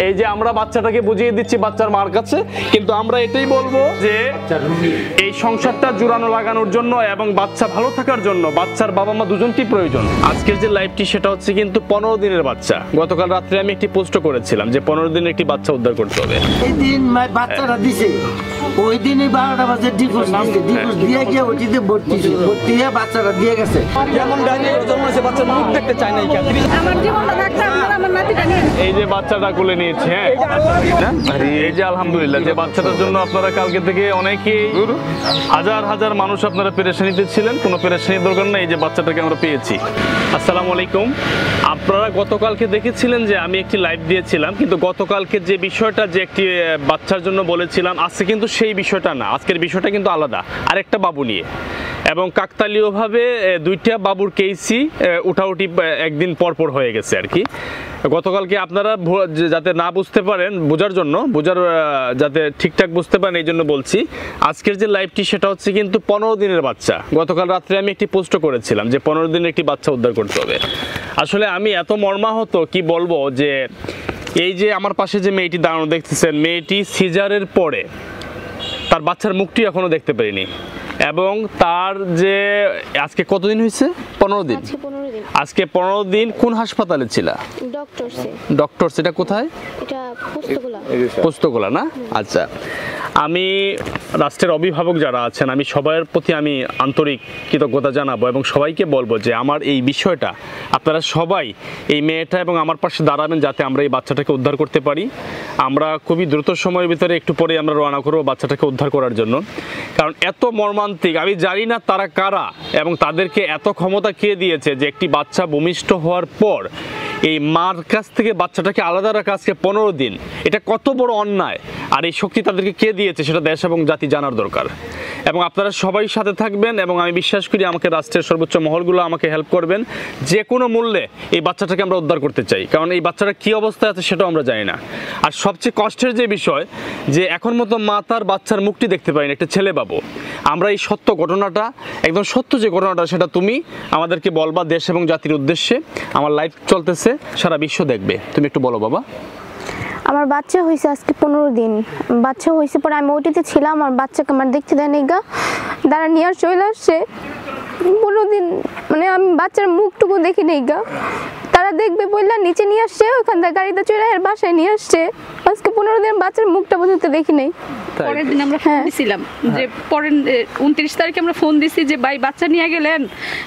এই যে আমরা বাচ্চাটাকে বুঝিয়ে দিচ্ছি বাচ্চার মার কাছে, কিন্তু আমরা এটাই বলবো যে এই সংসারটা জোড়ানো লাগানোর জন্য এবং বাচ্চা ভালো থাকার জন্য বাচ্চার বাবা মা দুজনকেই প্রয়োজন। আজকের যে লাইভটি সেটা হচ্ছে কিন্তু 15 দিনের বাচ্চা। গতকাল রাত্রে আমি একটি পোস্ট করেছিলাম যে 15 দিনের একটি বাচ্চা উদ্ধার করতে হবে। এই দিন বাচ্চারা দিছে, ওই দিনই 12টা বাজে ডিভোর্স দিছে, ডিভোর্স দিয়ে গিয়ে ওইটিতে ভর্তি হয়ে বাচ্চারা দিয়ে গেছে। যেমন ডাইনি জন্ম হয়েছে, বাচ্চার মুখ দেখতে চায় না। আমার জীবনটা থাকতে আমার নাতিটা নিয়ে এই যে বাচ্চাটা কোলে নিয়েছে, হ্যাঁ এই যে আলহামদুলিল্লাহ যে বাচ্চাটার জন্য আপনারা কালকে থেকে অনেকেই হাজার হাজার মানুষ আপনারা পেরেশানিতে ছিলেন, কোনো পেরেশানির দরকার নাই। এই যে বাচ্চাটাকে আমরা পেয়েছি। আসসালামু আলাইকুম। আপনারা গতকালকে দেখেছিলেন যে আমি একটি লাইভ দিয়েছিলাম, কিন্তু গতকালকে যে বিষয়টা যে একটি বাচ্চার জন্য বলেছিলাম, আজকে কিন্তু সেই বিষয়টা না। আজকের বিষয়টা কিন্তু আলাদা, আরেকটা বাবু নিয়ে, এবং কাকতালীয়ভাবে দুইটা বাবুর কেসই উঠাউঠি একদিন পরপর হয়ে গেছে আর কি। গতকালকে আপনারা যাতে না বুঝতে পারেন, বোঝার যাতে ঠিকঠাক বুঝতে পারেন এই জন্য বলছি। আজকের যে লাইভটি সেটা হচ্ছে কিন্তু 15 দিনের বাচ্চা। গতকাল রাত্রে আমি একটি পোস্ট করেছিলাম যে 15 দিনের একটি বাচ্চা উদ্ধার করতে হবে। আসলে আমি এত মর্মাহত কি বলবো, যে এই যে আমার পাশে যে মেয়েটি দাঁড়ানো দেখতেছেন, মেয়েটি সিজারের পরে তার বাচ্চার মুখটি এখনো দেখতে পারিনি, এবং তার যে আজকে কতদিন হয়েছে? 15 দিন। আজকে 15 দিন কোন হাসপাতালে ছিল? ডক্টর সেটা কোথায়? এটা পোস্তগোলা না? আচ্ছা, আমি রাষ্ট্রের অভিভাবক যারা আছেন, আমি সবার প্রতি আমি আন্তরিক কৃতজ্ঞতা জানাবো এবং সবাইকে বলবো যে আমার এই বিষয়টা আপনারা সবাই এই মেয়েটা এবং আমার পাশে দাঁড়াবেন, যাতে আমরা এই বাচ্চাটাকে উদ্ধার করতে পারি। আমরা খুবই দ্রুত সময়ের ভিতরে একটু পরে আমরা রওনা করবো বাচ্চাটাকে উদ্ধার করার জন্য, কারণ এত মর্মান্তিক। আমি জানি না তারা কারা এবং তাদেরকে এত ক্ষমতা কে দিয়েছে যে একটি বাচ্চা ভূমিষ্ঠ হওয়ার পর এই মার কাছ থেকে বাচ্চাটাকে আলাদা রাখা আজকে 15 দিন। এটা কত বড় অন্যায়, আর এই শক্তি তাদেরকে কে দিয়েছে সেটা দেশ এবং জাতি জানার দরকার। এবং আপনারা সবাই সাথে থাকবেন, এবং আমি বিশ্বাস করি আমাকে রাষ্ট্রের সর্বোচ্চ মহলগুলো আমাকে হেল্প করবেন। যে কোনো মূল্যে এই বাচ্চাটাকে আমরা উদ্ধার করতে চাই, কারণ এই বাচ্চাটা কী অবস্থায় আছে সেটাও আমরা জানি না। আর সবচেয়ে কষ্টের যে বিষয়, যে এখন মতো মা তার বাচ্চার মুখটি দেখতে পাইনি, একটা ছেলে বাবু। আমরা এই সত্য ঘটনাটা, একদম সত্য যে ঘটনাটা, সেটা তুমি আমাদেরকে বলবা দেশ এবং জাতির উদ্দেশ্যে। আমার লাইভ চলতেছে, সারা বিশ্ব দেখবে, তুমি একটু বলো বাবা। আমার বাচ্চা হয়েছে আজকে 15 দিন। বাচ্চা হয়েছে পরে আমি ওটিতে ছিলাম, আমার বাচ্চাকে আমার দেখতে দেয় নাই গা, দাঁড়া নিয়ে চলে আসছে 15 দিন, মানে আমি বাচ্চার মুখটুকু দেখি নেই গা। তারা দেখবে বললা নিচে নিয়ে আসছে, ওখান থেকে গাড়িতে চলে আর বাসায় নিয়ে আসছে। আজকে 15 দিন বাচ্চার মুখটা পর্যন্ত দেখি নাই। পরের দিন আমরা ফোন দিছিলাম, যে পরের 29 তারিখে আমরা ফোন দিছি যে ভাই বাচ্চা নিয়ে গেলেন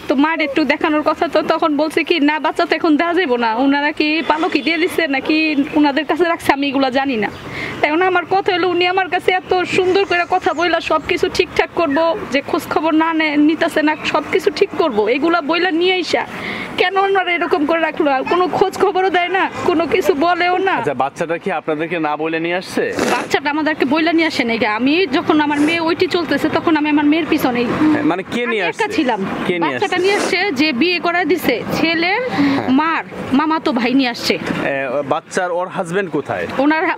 তো মার একটু দেখানোর কথা। তো তখন বলছে কি না, বাচ্চা তো এখন দেওয়া যাবো না, ওনারা কি পালকি দিয়ে দিচ্ছে নাকি ওনাদের কাছে রাখছে, আমি এগুলো জানি না। এখন আমার কথা হলো, উনি আমার কাছে এত সুন্দর করে কথা বইলা সব কিছু ঠিকঠাক করবো, যে খোঁজ খবর না নিতেছে না, সব কিছু ঠিক করবো, এগুলা বইলা নিয়ে আইসা কেন ওনারা এরকম করে রাখলো? আর কোনো খোঁজ খবরও দেয় না, কোনো কিছু বলেও না। আচ্ছা, বাচ্চাটা কি আপনাদেরকে না বলে নিয়ে আসছে? বাচ্চাটা আমাদেরকে বইলা নিয়ে আসে নাই। আমি যখন আমার মেয়ে ওইটি চলতেছে তখন আমি আমার মেয়ের পিছনে, মানে কে নিয়ে আসছে? ছিলাম। বাচ্চাটা নিয়ে আসছে যে বিয়ে করে দিছে ছেলের মার মামাতো ভাই নিয়ে আসছে। বাচ্চার ওর হাজবেন্ড কোথায়?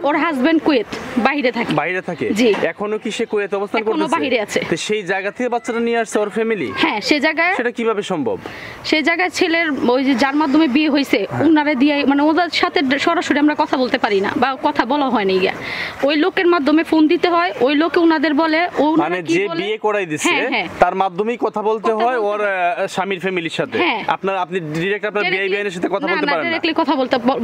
ওর হাজবেন্ড কুয়েত, বাইরে থাকে। বাইরে থাকে? জি। এখনো কি সে কুয়েত অবস্থান করতেছে? এখনো বাইরে আছে। তো সেই জায়গা থেকে বাচ্চাটা নিয়ে আসছে ওর ফ্যামিলি? হ্যাঁ, সেই জায়গায়। সেটা কিভাবে সম্ভব? সেই জায়গায় ছেলের ওই যে যার মাধ্যমে বিয়ে হয়েছে ওনারে দিয়ে, মানে ওদের সাথে সরাসরি আমরা কথা বলতে পারি না, বা কথা বলা হয়নি গিয়া, ওই লোকের মাধ্যমে ফোন দিতে হয়, ওই লোকে ওনাদের বলে, মানে যে বিয়ে করাই দিছে তার মাধ্যমেই কথা বলতে হয় ওর স্বামীর ফ্যামিলির সাথে। আপনি ডাইরেক্ট আপনার বিআইবিএনের সাথে কথা বলতে পারেন না? ডাইরেক্টলি কথা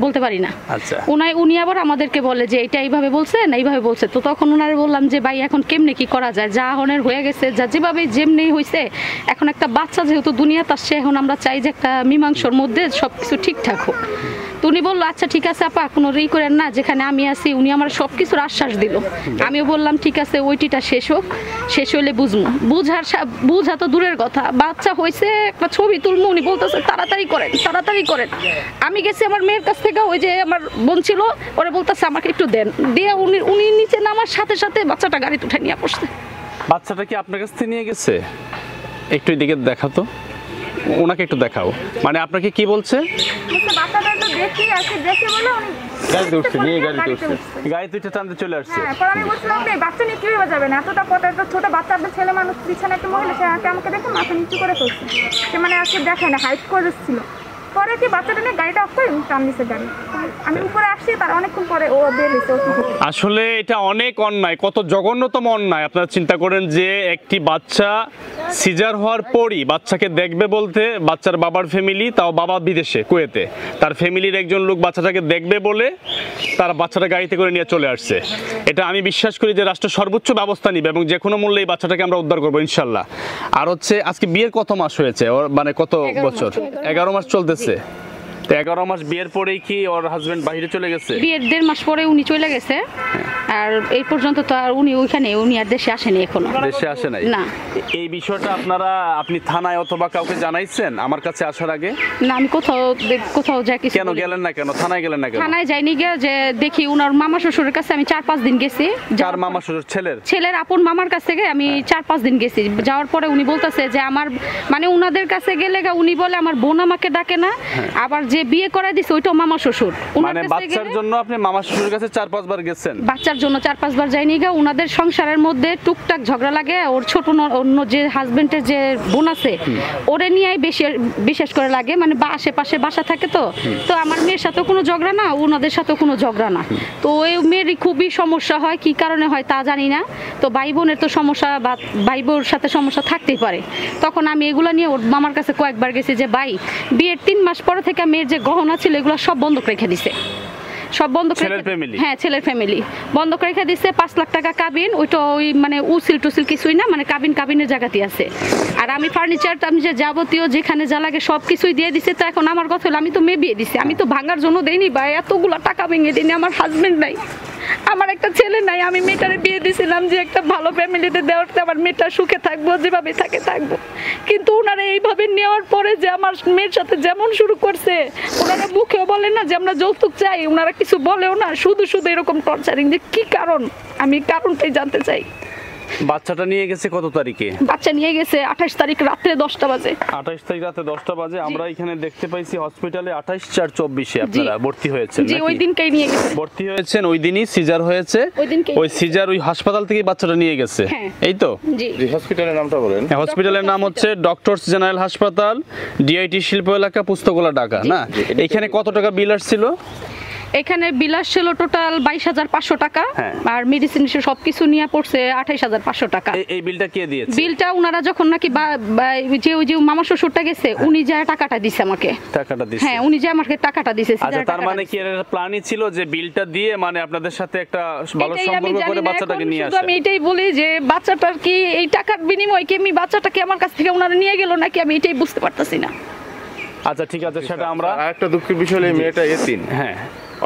বলতে পারি না। আচ্ছা। উনি আবার আমাদেরকে বলে যে এটা এইভাবে বলছে না এইভাবে বলছে। তো তখন ওনারে বললাম যে ভাই এখন কেমনে কি করা যায়, যা হনের হয়ে গেছে, যা যেভাবে যেমনি হয়েছে, এখন একটা বাচ্চা যেহেতু দুনিয়াতে আসছে, এখন আমরা চাই যে একটা মীমাংসার মধ্যে সবকিছু ঠিকঠাক হোক। তো উনি বললো আচ্ছা ঠিক আছে আপা, কোনো ই করেন না, যেখানে আমি আছি। উনি আমার সব কিছুর আশ্বাস দিল। আমিও বললাম ঠিক আছে, ওইটিটা শেষ হোক, শেষ হইলে বুঝবো। বুঝা তো দূরের কথা, বাচ্চা হয়েছে, একটা ছবি তুলবো, উনি বলতেছে তাড়াতাড়ি করেন, তাড়াতাড়ি করেন। আমি গেছি আমার মেয়ের কাছ থেকে, ওই যে আমার বোন ছিল, ওরা বলতেছে আমাকে একটু দেন, দিয়ে উনি নিচে নামার সাথে সাথে বাচ্চাটা গাড়িতে উঠে নিয়ে বসছে। বাচ্চাটা কি আপনার কাছ থেকে নিয়ে গেছে? একটু এদিকে দেখাতো, ওনাকে একটু দেখাও। মানে আপনাকে কি বলছে? বাচ্চাটা তো দেখি আছে, দেখে বলে উনি গাড়িতে উঠছে, নিয়ে গাড়িতে উঠছে, গাড়িতে উঠে টানতে চলে আসছে। হ্যাঁ, পরে আমি বলছিলাম যে বাচ্চা নিয়ে কিভাবে যাবে না, এতটা কত একটা ছোট বাচ্চা, আপনার ছেলে মানুষ, পিছনে একটা মহিলা, সে আমাকে দেখে মাথা নিচু করে ফেলছে, সে মানে আজকে দেখে না, হাইট করেছিল। পরে কি বাচ্চাটা নিয়ে গাড়িটা অফ করে টান দিছে গাড়ি। আমি উপরে আসছি তার অনেকক্ষণ পরে ও বের হয়েছে আসলে এটা অনেক অন্যায়, কত জঘন্যতম অন্যায়। আপনারা চিন্তা করেন যে একটি বাচ্চা সিজার হওয়ার পরই বাচ্চাকে দেখবে বলতে বাচ্চার বাবার ফ্যামিলি, তাও বাবা বিদেশে কুয়েতে, তার ফ্যামিলির একজন লোক বাচ্চাটাকে দেখবে বলে তারা বাচ্চাটা গাড়িতে করে নিয়ে চলে আসছে। এটা আমি বিশ্বাস করি যে রাষ্ট্র সর্বোচ্চ ব্যবস্থা নিবে এবং যে কোনো মূল্যে এই বাচ্চাটাকে আমরা উদ্ধার করবো ইনশাল্লাহ। আর হচ্ছে আজকে বিয়ের কত মাস হয়েছে ওর, মানে কত বছর? 11 মাস চলতেছে। 11 মাস বিয়ের পরেই কি ওর হাজবেন্ড বাইরে চলে গেছে? বিয়ের 1.5 মাস পরে উনি চলে গেছে, আর এই পর্যন্ত তো আর উনি ওইখানে, উনি আর দেশে আসেনি এখনো। দেশে আসে নাই? না। এই বিষয়টা আপনি থানায় অথবা কাউকে জানাইছেন আমার কাছে আসার আগে? না, আমি কোথাও যাই কিছু কেন গেলেন না? কেন থানায় গেলেন না? কেন থানায় যাইনি গিয়ে, যে দেখি উনার মামা শ্বশুরের কাছে আমি 4-5 দিন গেছি। যার মামা শ্বশুর? ছেলের আপন মামার কাছ থেকে আমি 4-5 দিন গেছি। যাওয়ার পরে উনি বলতেছে যে আমার, মানে উনাদের কাছে গেলে উনি বলে আমার বোন আমাকে ডাকে না, আবার যে বিয়ে করে দিছে ওইটাও মামা শ্বশুর। মানে বাচ্চার জন্য আপনি মামা শ্বশুরের কাছে 4-5 বার গেছেন? বাচ্চার জন্য 4-5 বার যাইনি গা। উনাদের সংসারের মধ্যে টুকটাক ঝগড়া লাগে। ওর ছোট অন্য যে হাজবেন্ডের যে বোন আছে ওরে নিয়েই বিশেষ করে লাগে, মানে আশেপাশে বাসা থাকে। তো আমার মেয়ের সাথে কোনো ঝগড়া না, ওনাদের সাথে কোনো ঝগড়া না। তো ওই মেয়েরই খুবই সমস্যা হয়, কি কারণে হয় তা জানি না। তো ভাই বোনের তো সমস্যা, বা ভাই বোর সাথে সমস্যা থাকতেই পারে। তখন আমি এগুলো নিয়ে ওর মামার কাছে কয়েকবার গেছি যে ভাই, বিয়ের 3 মাস পরে থেকে মেয়ের যে গহনা ছিল এগুলো সব বন্ধক রেখে দিছে, সব বন্ধ করে। হ্যাঁ, ছেলের ফ্যামিলি বন্ধক রেখে দিচ্ছে। 5 লাখ টাকা কাবিন, ওইটা ওই মানে উসিল টুসিল কিছুই না, মানে কাবিনের জায়গাতেই আছে। আর আমি ফার্নিচার, আমি যে যাবতীয় যেখানে যা লাগে সব কিছুই দিয়ে দিছে। তো এখন আমার কথা হলো, আমি তো মেয়ে বিয়ে দিছি, আমি তো ভাঙার জন্য দেইনি ভাই, এতগুলো টাকা ভেঙে দিইনি। আমার হাজবেন্ড নাই, আমার একটা ছেলে নাই, আমি মেয়েটারে বিয়ে দিছিলাম যে একটা ভালো ফ্যামিলিতে দেওয়াতে আমার মেয়েটা সুখে থাকবো, যেভাবে থাকে থাকবো। কিন্তু ওনারা এইভাবে নেওয়ার পরে যে আমার মেয়ের সাথে যেমন শুরু করছে, ওনারা মুখেও বলেন না যে আমরা যৌতুক চাই, ওনারা কিছু বলেও না, শুধু এরকম টর্চারিং। যে কি কারণ, আমি কারণটাই জানতে চাই। বাচ্চাটা নিয়ে গেছে কত তারিখে? বাচ্চা নিয়ে গেছে 28 তারিখ রাতে 10টা বাজে। 28 তারিখ রাতে 10টা বাজে। আমরা এখানে দেখতে পাইছি হসপিটালে 28/4/24 আপনারা ভর্তি হয়েছেন। জি, ওই দিনকেই নিয়ে গেছে। ভর্তি হয়েছেন ওই দিনই সিজার হয়েছে, ওই সিজার ওই হাসপাতাল থেকে বাচ্চাটা নিয়ে গেছে। এই তো? জি। হসপিটালের নামটা বলেন। হসপিটালের নাম হচ্ছে ডক্টরস জেনারেল হাসপাতাল, ডিআইটি শিল্প এলাকা, পুস্তকলা, ঢাকা। না, এখানে কত টাকা বিল আসছিল? এখানে বিলাস ছিল টোটাল 22,500 টাকা, আর মেডিসিন সবকিছু নিয়ে পড়ছে 28,500 টাকা। এই বিলটা কে দিয়েছে? বিলটা উনারা যখন নাকি ওই যে মামা শ্বশুরটা গেছে, উনি যা টাকাটা দিছে আমাকে। টাকাটা দিছে? হ্যাঁ, উনি যা আমাকে টাকাটা দিছে। আচ্ছা, তার মানে কি এর প্ল্যানই ছিল যে বিলটা দিয়ে মানে আপনাদের সাথে একটা ভালো সম্পর্ক করে বাচ্চাটাকে নিয়ে আসা? আমি এটাই বলি যে বাচ্চাটার কি এই টাকার বিনিময়ে কি আমি বাচ্চাটাকে আমার কাছ থেকে উনারা নিয়ে গেল নাকি, আমি এটাই বুঝতে পারতাছি না। আচ্ছা, ঠিক আছে, সেটা আমরা। আরেকটা দুঃখের বিষয়, এই মেয়েটা এতিম। হ্যাঁ,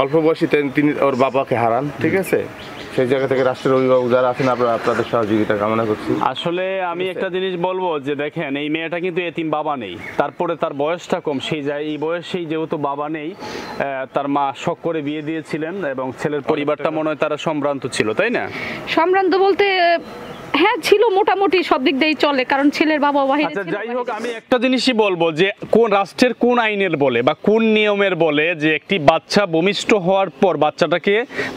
অল্প বয়সী তিনি ওর বাবাকে হারান, ঠিক আছে? সেই জায়গা থেকে রাষ্ট্রের অভিভাবক যারা আছেন, আপনাদের সহযোগিতা কামনা করছি। আসলে আমি একটা জিনিস বলবো যে দেখেন, এই মেয়েটা কিন্তু এতিম, বাবা নেই, তারপরে তার বয়সটা কম, এই বয়সেই যেহেতু বাবা নেই, তার মা শখ করে বিয়ে দিয়েছিলেন এবং ছেলের পরিবারটা মনে হয় তারা সম্ভ্রান্ত ছিল, তাই না? সম্ভ্রান্ত বলতে হ্যাঁ ছিল, মোটামুটি সব দিক দিয়েই চলে, কারণ ছেলের বাবা বাইরে। আচ্ছা, যাই হোক, আমি একটা জিনিসই বলবো যে কোন রাষ্ট্রের কোন আইনের বলে বা কোন নিয়মের বলে যে একটি বাচ্চা ভূমিষ্ঠ হওয়ার পর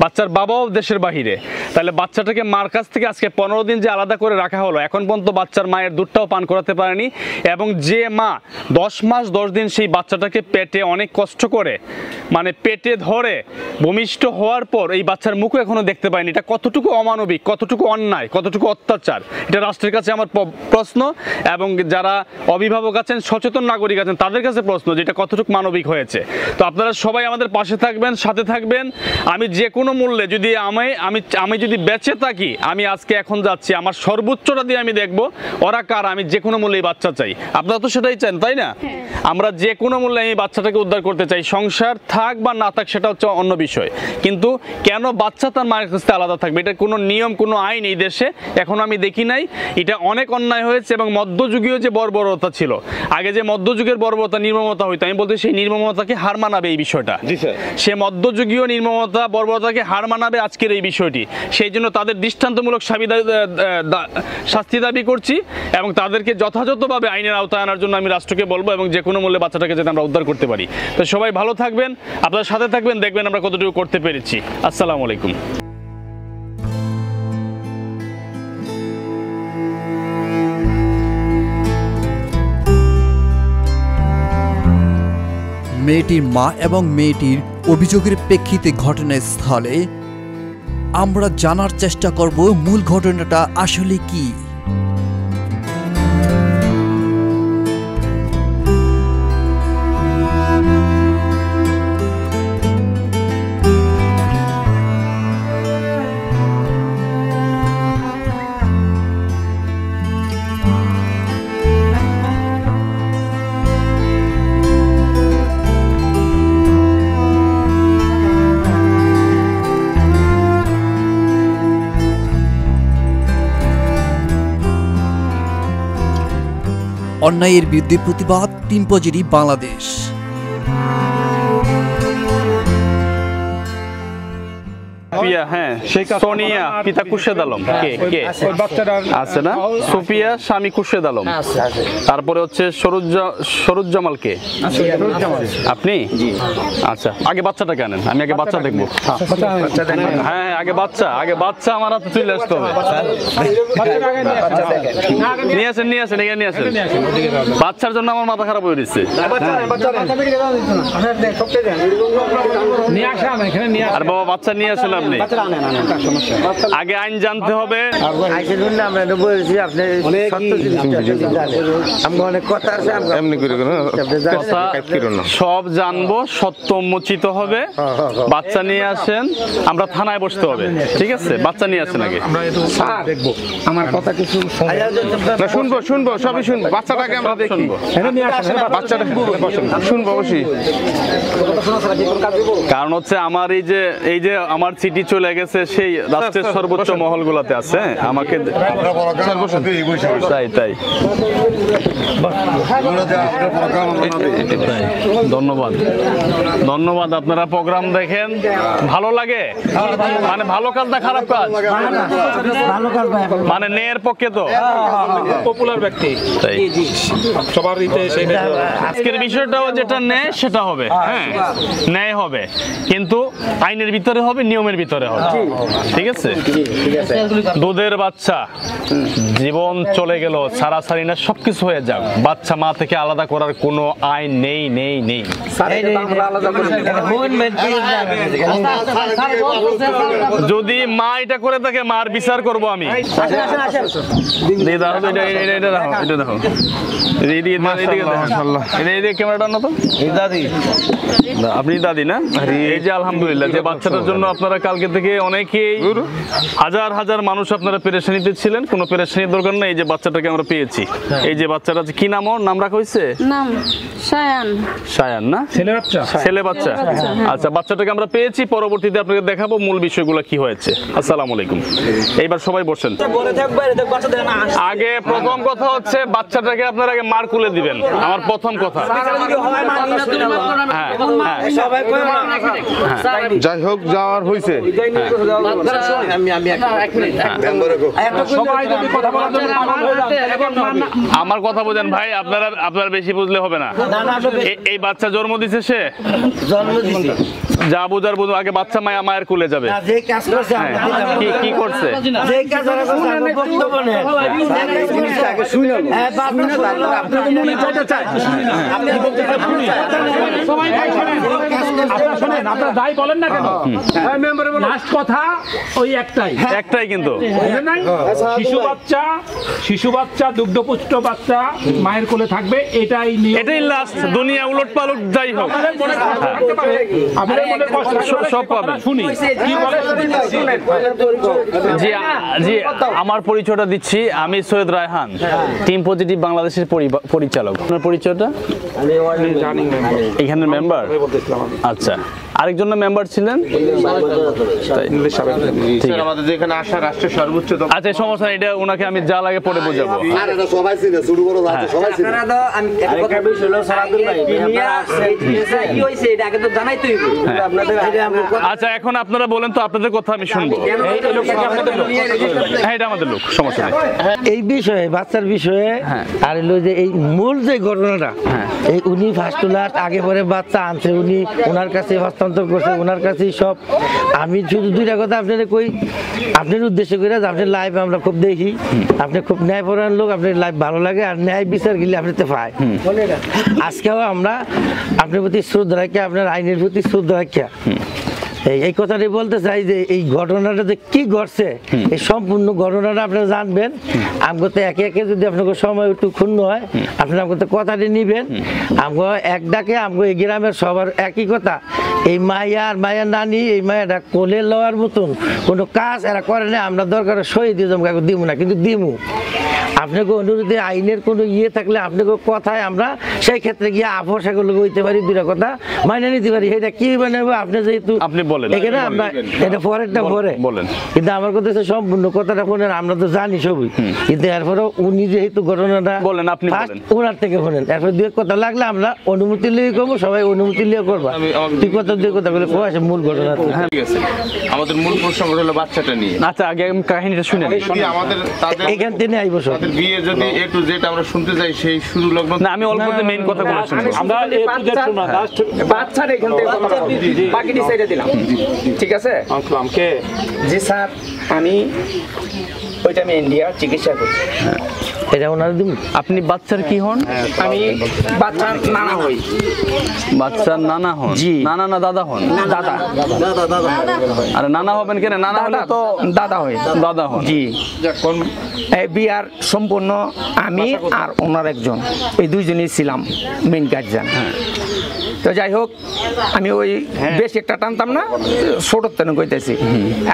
বাচ্চার বাবাও দেশের বাহিরে, তাহলে বাচ্চাটাকে মার কাছ থেকে আজকে 15 দিন যে আলাদা করে রাখা হলো, এখন পর্যন্ত বাচ্চার মায়ের দুধটাও পান করাতে পারেনি, এবং যে মা 10 মাস 10 দিন সেই বাচ্চাটাকে পেটে অনেক কষ্ট করে, মানে পেটে ধরে ভূমিষ্ঠ হওয়ার পর এই বাচ্চার মুখও এখনো দেখতে পায়নি। এটা কতটুকু অমানবিক, কতটুকু অন্যায়, কতটুকু অত্যাচার, এটা রাষ্ট্রের কাছে আমার প্রশ্ন, এবং যারা অভিভাবক আছেন, সচেতন নাগরিক আছেন, তাদের কাছে প্রশ্ন যে এটা কতটুকু মানবিক হয়েছে। তো আপনারা সবাই আমাদের পাশে থাকবেন, সাথে থাকবেন। আমি যে কোনো মূল্যে যদি আমি যদি বেঁচে থাকি, আমি আজকে এখন যাচ্ছি, আমার সর্বোচ্চটা দিয়ে আমি দেখব ওরা কার, আমি যে কোনো মূল্যে এই বাচ্চা চাই। আপনারা তো সেটাই চান, তাই না? আমরা যে কোনো মূল্যে এই বাচ্চাটাকে উদ্ধার করতে চাই। সংসার থাক বা না থাক সেটা হচ্ছে অন্য বিষয়, কিন্তু কেন বাচ্চা তার মায়ের কাছ থেকে আলাদা থাকবে? এটা কোনো নিয়ম, কোনো আইন এই দেশে এখন আমি দেখি নাই। এটা অনেক অন্যায় হয়েছে, এবং মধ্যযুগীয় যে বর্বরতা ছিল, আগে যে মধ্যযুগের বর্বরতা, নির্মমতা হইতো, আমি বলতে সেই নির্মমতাকে হার মানাবে এই বিষয়টা। সে মধ্যযুগীয় নির্মমতা, বর্বরতাকে হার মানাবে আজকের এই বিষয়টি। সেই জন্য তাদের দৃষ্টান্তমূলক শাস্তি দাবি করছি, এবং তাদেরকে যথাযথভাবে আইনের আওতায় আনার জন্য আমি রাষ্ট্রকে বলবো, এবং যে কোনো মূল্যে বাচ্চাটাকে যাতে আমরা উদ্ধার করতে পারি। তো সবাই ভালো থাকবেন, আপনার সাথে থাকবেন, দেখবেন আমরা কতটুকু করতে পেরেছি। আসসালামু আলাইকুম। মেয়েটির মা এবং মেয়েটির অভিযোগের প্রেক্ষিতে ঘটনাস্থলে আমরা জানার চেষ্টা করব মূল ঘটনাটা আসলে কি। অন্যায়ের বিরুদ্ধে প্রতিবাদ, টিম পজিটিভ বাংলাদেশ। হ্যাঁ, সোনিয়া পিতা খুরশেদ আলম, কে আছে না? সুফিয়া স্বামী খুরশেদ আলম, তারপরে হচ্ছে সরুজ্জামাল, কে আপনি? আচ্ছা, আগে বাচ্চাটাকে আনেন, আমি আগে বাচ্চা দেখবো। হ্যাঁ, আগে বাচ্চা আমার হাতে চলে আসতে হবে। নিয়ে আসেন, এখানে নিয়ে আসেন। বাচ্চার জন্য আমার মাথা খারাপ হয়ে দিচ্ছে। আর বাবা বাচ্চা নিয়ে আসেন আপনি। আগে আইন জানতে হবে। সব জানবো, সত্য উন্মোচিত হবে। বাচ্চা নিয়ে আসেন, আমরা থানায় বসতে হবে, ঠিক আছে? বাচ্চা নিয়ে আসেন আগে। আমার কথা কিছু শুনবো, সবই শুনবো। বাচ্চাটাকে আমরা দেখবো, বাচ্চাটা শুনবো অবশ্যই। কারণ হচ্ছে আমার এই যে আমার সিটি চলে গেছে সেই রাষ্ট্রের সর্বোচ্চ মহলগুলোতে আছে। আমাকে তাই ধন্যবাদ। আপনারা প্রোগ্রাম দেখেন, ভালো লাগে? মানে ভালো কাজ না খারাপ কাজ? মানে ন্যায়ের পক্ষে তো পপুলার ব্যক্তি তাই সবার আজকের বিষয়টাও যেটা ন্যায় সেটা হবে। হ্যাঁ, ন্যায় হবে, কিন্তু আইনের ভিতরে হবে, নিয়মের ভিতরে হবে, ঠিক আছে? দুধের বাচ্চা, জীবন চলে গেল, ছাড়াছাড়ি না সবকিছু হয়ে যাক, বাচ্চা মা থেকে আলাদা করার কোনো আইন নেই। যদি মা এটা করে থাকে, মার বিচার করব আমি। ক্যামেরাটা না তো আপনি দাদি না? এই যে আলহামদুলিল্লাহ, যে বাচ্চাটার জন্য আপনারা কালকে থেকে অনেকেই হাজার মানুষ আপনারা পেরেশানিতে ছিলেন, কোনো পেরেশানির দরকার নেই। এই যে বাচ্চাটাকে আমরা পেয়েছি, এই যে বাচ্চাটা কি নাম? ওর নাম রাখা হয়েছে নাম সায়ান না? ছেলে বাচ্চা। আচ্ছা, বাচ্চাটাকে আমরা পেয়েছি, পরবর্তীতে আপনাকে দেখাবো মূল বিষয়গুলো কি হয়েছে। আসসালামু আলাইকুম। এইবার সবাই বসেন। আগে প্রথম কথা হচ্ছে বাচ্চাটাকে আপনারা আগে মার কুলে দিবেন, আমার প্রথম কথা। যাই হোক, যাওয়ার হয়েছে। আমার কথা বোঝেন ভাই, আপনারা বেশি বুঝলে হবে না। এই বাচ্চা জন্ম দিছে, সে যা বুঝার বুঝো। আগে বাচ্চা মায়ের কুলে যাবে। কি করছে? আপনারা যাই বলেন না কেন, লাস্ট কথা ওই একটাই কিন্তু শিশু বাচ্চা দুগ্ধপুষ্ট বাচ্চা মায়ের কোলে থাকবে, এটাই লাস্ট। দুনিয়া উলট পালট যাই হোক, সব পাবেন। শুনি জি, আমার পরিচয়টা দিচ্ছি। আমি সৈয়দ রায়হান, টিম পজিটিভ বাংলাদেশের পরিচালক। আপনার পরিচয়টা? এখানের মেম্বার। আচ্ছা, আরেকজন মেম্বার ছিলেন? আমাদের যেখানে আসা রাষ্ট্রের সর্বোচ্চ। আচ্ছা, সমস্যা নেই, এটা ওনাকে আমি যা লাগে পরে বোঝাবো। আচ্ছা, এখন আপনারা বলেন তো, আপনাদের কথা আমি শুনবো। হ্যাঁ, এটা আমাদের লোক, সমস্যা নেই। এই বিষয়ে, বাচ্চার বিষয়ে, আর হলো যে এই মূল যে ঘটনাটা, এই উনি ফার্স্ট আগে পরে বাচ্চা আনছে, উনি ওনার কাছে হস্তান্তর করছে ওনার কাছেই সব। আমি শুধু দুইটা কথা আপনারা কই, আপনার উদ্দেশ্য করে আপনার লাইভ আমরা খুব দেখি, আপনি খুব ন্যায়পরায়ণ লোক, আপনার লাইভ ভালো লাগে আর ন্যায় বিচার গেলে আপনি তো পায়। আজকেও আমরা আপনার প্রতি শ্রদ্ধা রাখি, আপনার আইনের প্রতি শ্রদ্ধা রাখি। এই কথাটি বলতে চাই যে এই ঘটনাটা যে কি ঘটছে এই সম্পূর্ণ ঘটনাটা আপনারা জানবেন। আমাকে তো একে একে যদি আপনাকে সময় একটু ক্ষুণ্ণ হয় আপনারা আমাকে তো কথাটি নিবেন। আমাকে এক ডাকে আমাকে এই গ্রামের সবার একই কথা, এই মাইয়া আর মায়ের নানি এই মায়েরা কোলে লওয়ার মতন কোনো কাজ এরা করে না। আমরা দরকার সই দিয়ে কাউকে দিব না, কিন্তু দিমু আপনাকে অনুরোধে আইনের কোনো ইয়ে থাকলে আপনাকে কথায় আমরা সেই ক্ষেত্রে গিয়ে আপোষাগুলো হইতে পারি, দুটা কথা মাইনে নিতে পারি। এটা কি বানাবো আপনি যেহেতু আপনি বলেন এখানে আমরা এটা পরেরটা পরে বলেন, কিন্তু আমার কথা হচ্ছে সম্পূর্ণ কথাটা শোনেন, আমরা তো জানি সবই, কিন্তু এরপরেও উনি যেহেতু ঘটনাটা বলেন, আপনি বলেন, ওনার থেকে শোনেন, এরপর দুই কথা লাগলে আমরা অনুমতি লিয়ে করবো, সবাই অনুমতি লিয়ে করবো। দুই কথা দুই কথা বলে কোয়া আছে মূল ঘটনা। ঠিক আছে, আমাদের মূল প্রশ্ন হলো বাচ্চাটা নিয়ে। আচ্ছা আগে আমি কাহিনীটা শুনে নিই। যদি আমাদের তাদের এখান থেকে আইবো সব তাদের বিয়ে যদি A to Z আমরা শুনতে চাই, সেই শুরু লগ্ন না আমি অল্পতে মেইন কথাগুলো শুনবো। আমরা বাচ্চার এখান থেকে কথা বলবো, বাকিটি সাইডে দিলাম, ঠিক আছে? জি স্যার, আমি ওইটা আমি ইন্ডিয়া চিকিৎসা করি। এটা ওনার দিব। আপনি বাচ্চার কি হন? আমি বাচ্চার নানা হই। বাচ্চার নানা হন? জি। নানা না দাদা হন? দাদা। আরে নানা হবেন কেন? নানা হলে তো দাদা হই। দাদা হন। জি। এই বিয়ার সম্পূর্ণ আমি আর ওনার একজন, এই দুইজনই ছিলাম মেইন গার্জিয়ান। তো যাই হোক, আমি ওই বেশি একটা টানতাম না, ছোটোর তেন কইতেছি।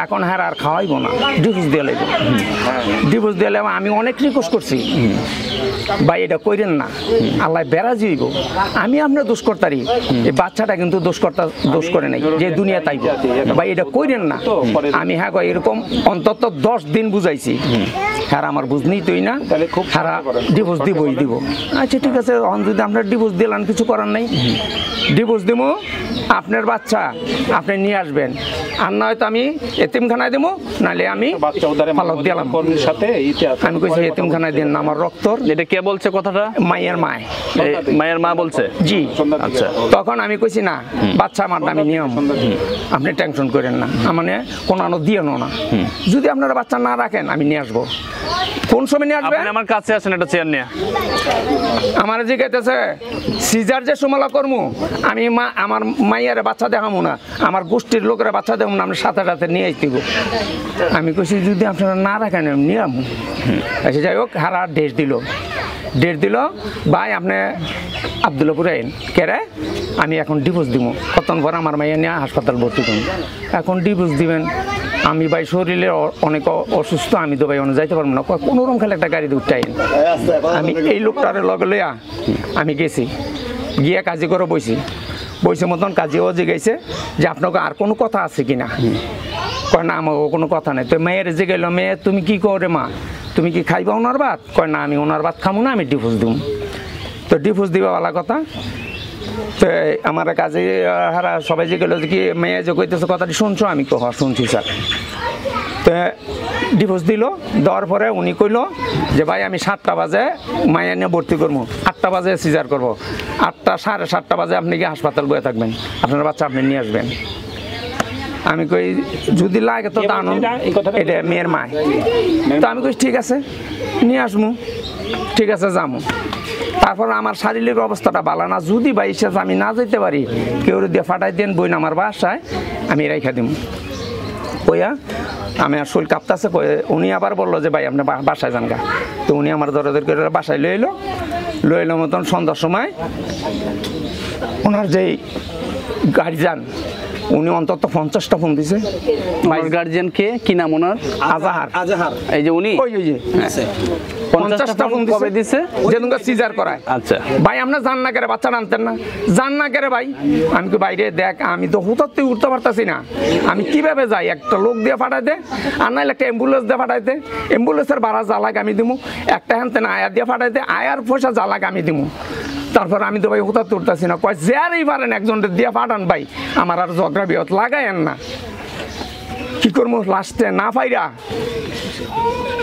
এখন হ্যাঁ আর খাওয়াইবো না, ডিভোর্স দিয়ে লাগবো। ডিভোর্স দিয়ে আমি অনেক রিকোয়েস্ট করছি, ভাই এটা কইরেন না, আল্লাহ বেড়া যাইব, আমি আপনার দোষ করতারি, এই বাচ্চাটা কিন্তু দোষ করে নাই, যে দুনিয়া তাই ভাই এটা কইরেন না। আমি হ্যাঁ এরকম অন্তত 10 দিন বুঝাইছি, হ্যাঁ আমার বুঝনেই তুই না, হ্যাঁ ডিভোর্স দিবই দিব। আচ্ছা ঠিক আছে, যদি আপনার ডিভোর্স দিলাম কিছু করার নাই, ডিভোর্স দিব, আপনার বাচ্চা আপনি নিয়ে আসবেন, আর নয়তো আমি এতিমখানায় দেবো, নাহলে আমি পালক দিলাম। আমি কইছি এতিমখানায় দিন না, আমার রক্তর। এটা কে বলছে কথাটা? মায়ের মায়। মায়ের মা বলছে? জি। আচ্ছা, তখন আমি কইছি না, বাচ্চা আমার আমি নিয়ম, আপনি টেনশন করেন না, মানে কোনো দিয়ে না, যদি আপনারা বাচ্চা না রাখেন আমি নিয়ে আসবো। কোন সময় নিয়ে আসবেন? আমার কাছে আসেন, একটা চেয়ার নিয়ে। আমার জিজ্ঞাসা সিজার যে সমলা করবো, আমি আমার মাইয়ার বাচ্চা দেখাবো না, আমার গোষ্ঠীর লোকেরা বাচ্চা দেবো না, আমি সাথে সাথে নিয়ে আসতেব। আমি কইছি যদি আপনারা না রাখেন নিয়ে আমু। আচ্ছা যাই হোক, হারা ডেট দিল, ভাই আপনি আব্দুল্লাপুর আইন কেরে, আমি এখন ডিভোর্স দিব, কতক্ষণ পর আমার মাইয়া নিয়ে হাসপাতাল ভর্তি করুন। এখন ডিভোর্স দিবেন, আমি ভাই শরীরে অনেক অসুস্থ, আমি তো ভাই অনেক যাইতে পারবো না, কোনোরকম খালি একটা গাড়ি উঠাই। আমি এই লোকটার লগে লইয়া আমি গেছি, গিয়ে কাজী করে বইছে মতন কাজীও জিগাইছে যে আপনাকে আর কোনো কথা আছে কিনা, কয় না আমার কোনো কথা নেই। তো মেয়ের জিগাইল, মেয়ে তুমি কি করে মা, তুমি কি খাইবা ওনার ভাত? কয় না আমি ওনার ভাত খাবো না, আমি ডিভোর্স দিব। তো ডিভোর্স দিবা বলা কথা। তো আমার কাজে হারা সবাই যে গেল কি মেয়ে যে কইতেছে কথাটি শুনছো? আমি তো শুনছি স্যার। তো ডিভোর্স দিল, দেওয়ার পরে উনি কইল যে ভাই আমি 7টা বাজে মায়া নিয়ে ভর্তি করবো, 8টা বাজে সিজার করবো, 8টা 7:30 বাজে আপনি কি হাসপাতাল বয়ে থাকবেন, আপনার বাচ্চা আপনি নিয়ে আসবেন। আমি কই যদি লাগে তো আনুন, এটা মেয়ের মায়। তো আমি কই ঠিক আছে নিয়ে আসবো, ঠিক আছে যাবো। তারপর আমার শারীরিক অবস্থাটা ভালো না, যদি ভাই সাথে আমি না যেতে পারি, কেউ দিয়ে ফাটাই দেন বই না আমার বাসায়, আমি রেখা দিব। কইয়া আমি আর শরীর কাঁপতেছে, উনি আবার বললো যে ভাই আপনি বাসায় যান গা। তো উনি আমার দরদের করে বাসায় লই এলো মতন সন্ধ্যার সময় ওনার যেই গার্জিয়ান, উনি অন্তত 50টা ফোন দিছে। গার্জিয়ান কে, কি নাম ওনার? আজাহার। এই যে উনি, ওই যে 50টা ফোন কবে দিছে? যেদিন সিজার করায়। আচ্ছা ভাই আপনার জান না করে বাচ্চা আনতেন না, জান না করে ভাই। আমি কি বাইরে দেখ, আমি তো হুতাতে উঠতে পারতাছি না, আমি কিভাবে যাই? একটা লোক দিয়ে ফাটাইতে, আর নাহলে একটা অ্যাম্বুলেন্স দিয়ে ফাটাইতে, অ্যাম্বুলেন্সের ভাড়া জ্বালাক আমি দিমু, একটা হ্যানতেন আয়ার দিয়ে ফাটাইতে, আয়ার পয়সা জ্বালাক আমি দিমু। তারপর আমি তো ভাই হুতাতে উঠতেছি না, কয় যারই পারেন একজনের দিয়ে ফাটান ভাই, আমার আর ঝগড়া বিহত লাগায়েন না। কি করবো লাস্টে না পাইরা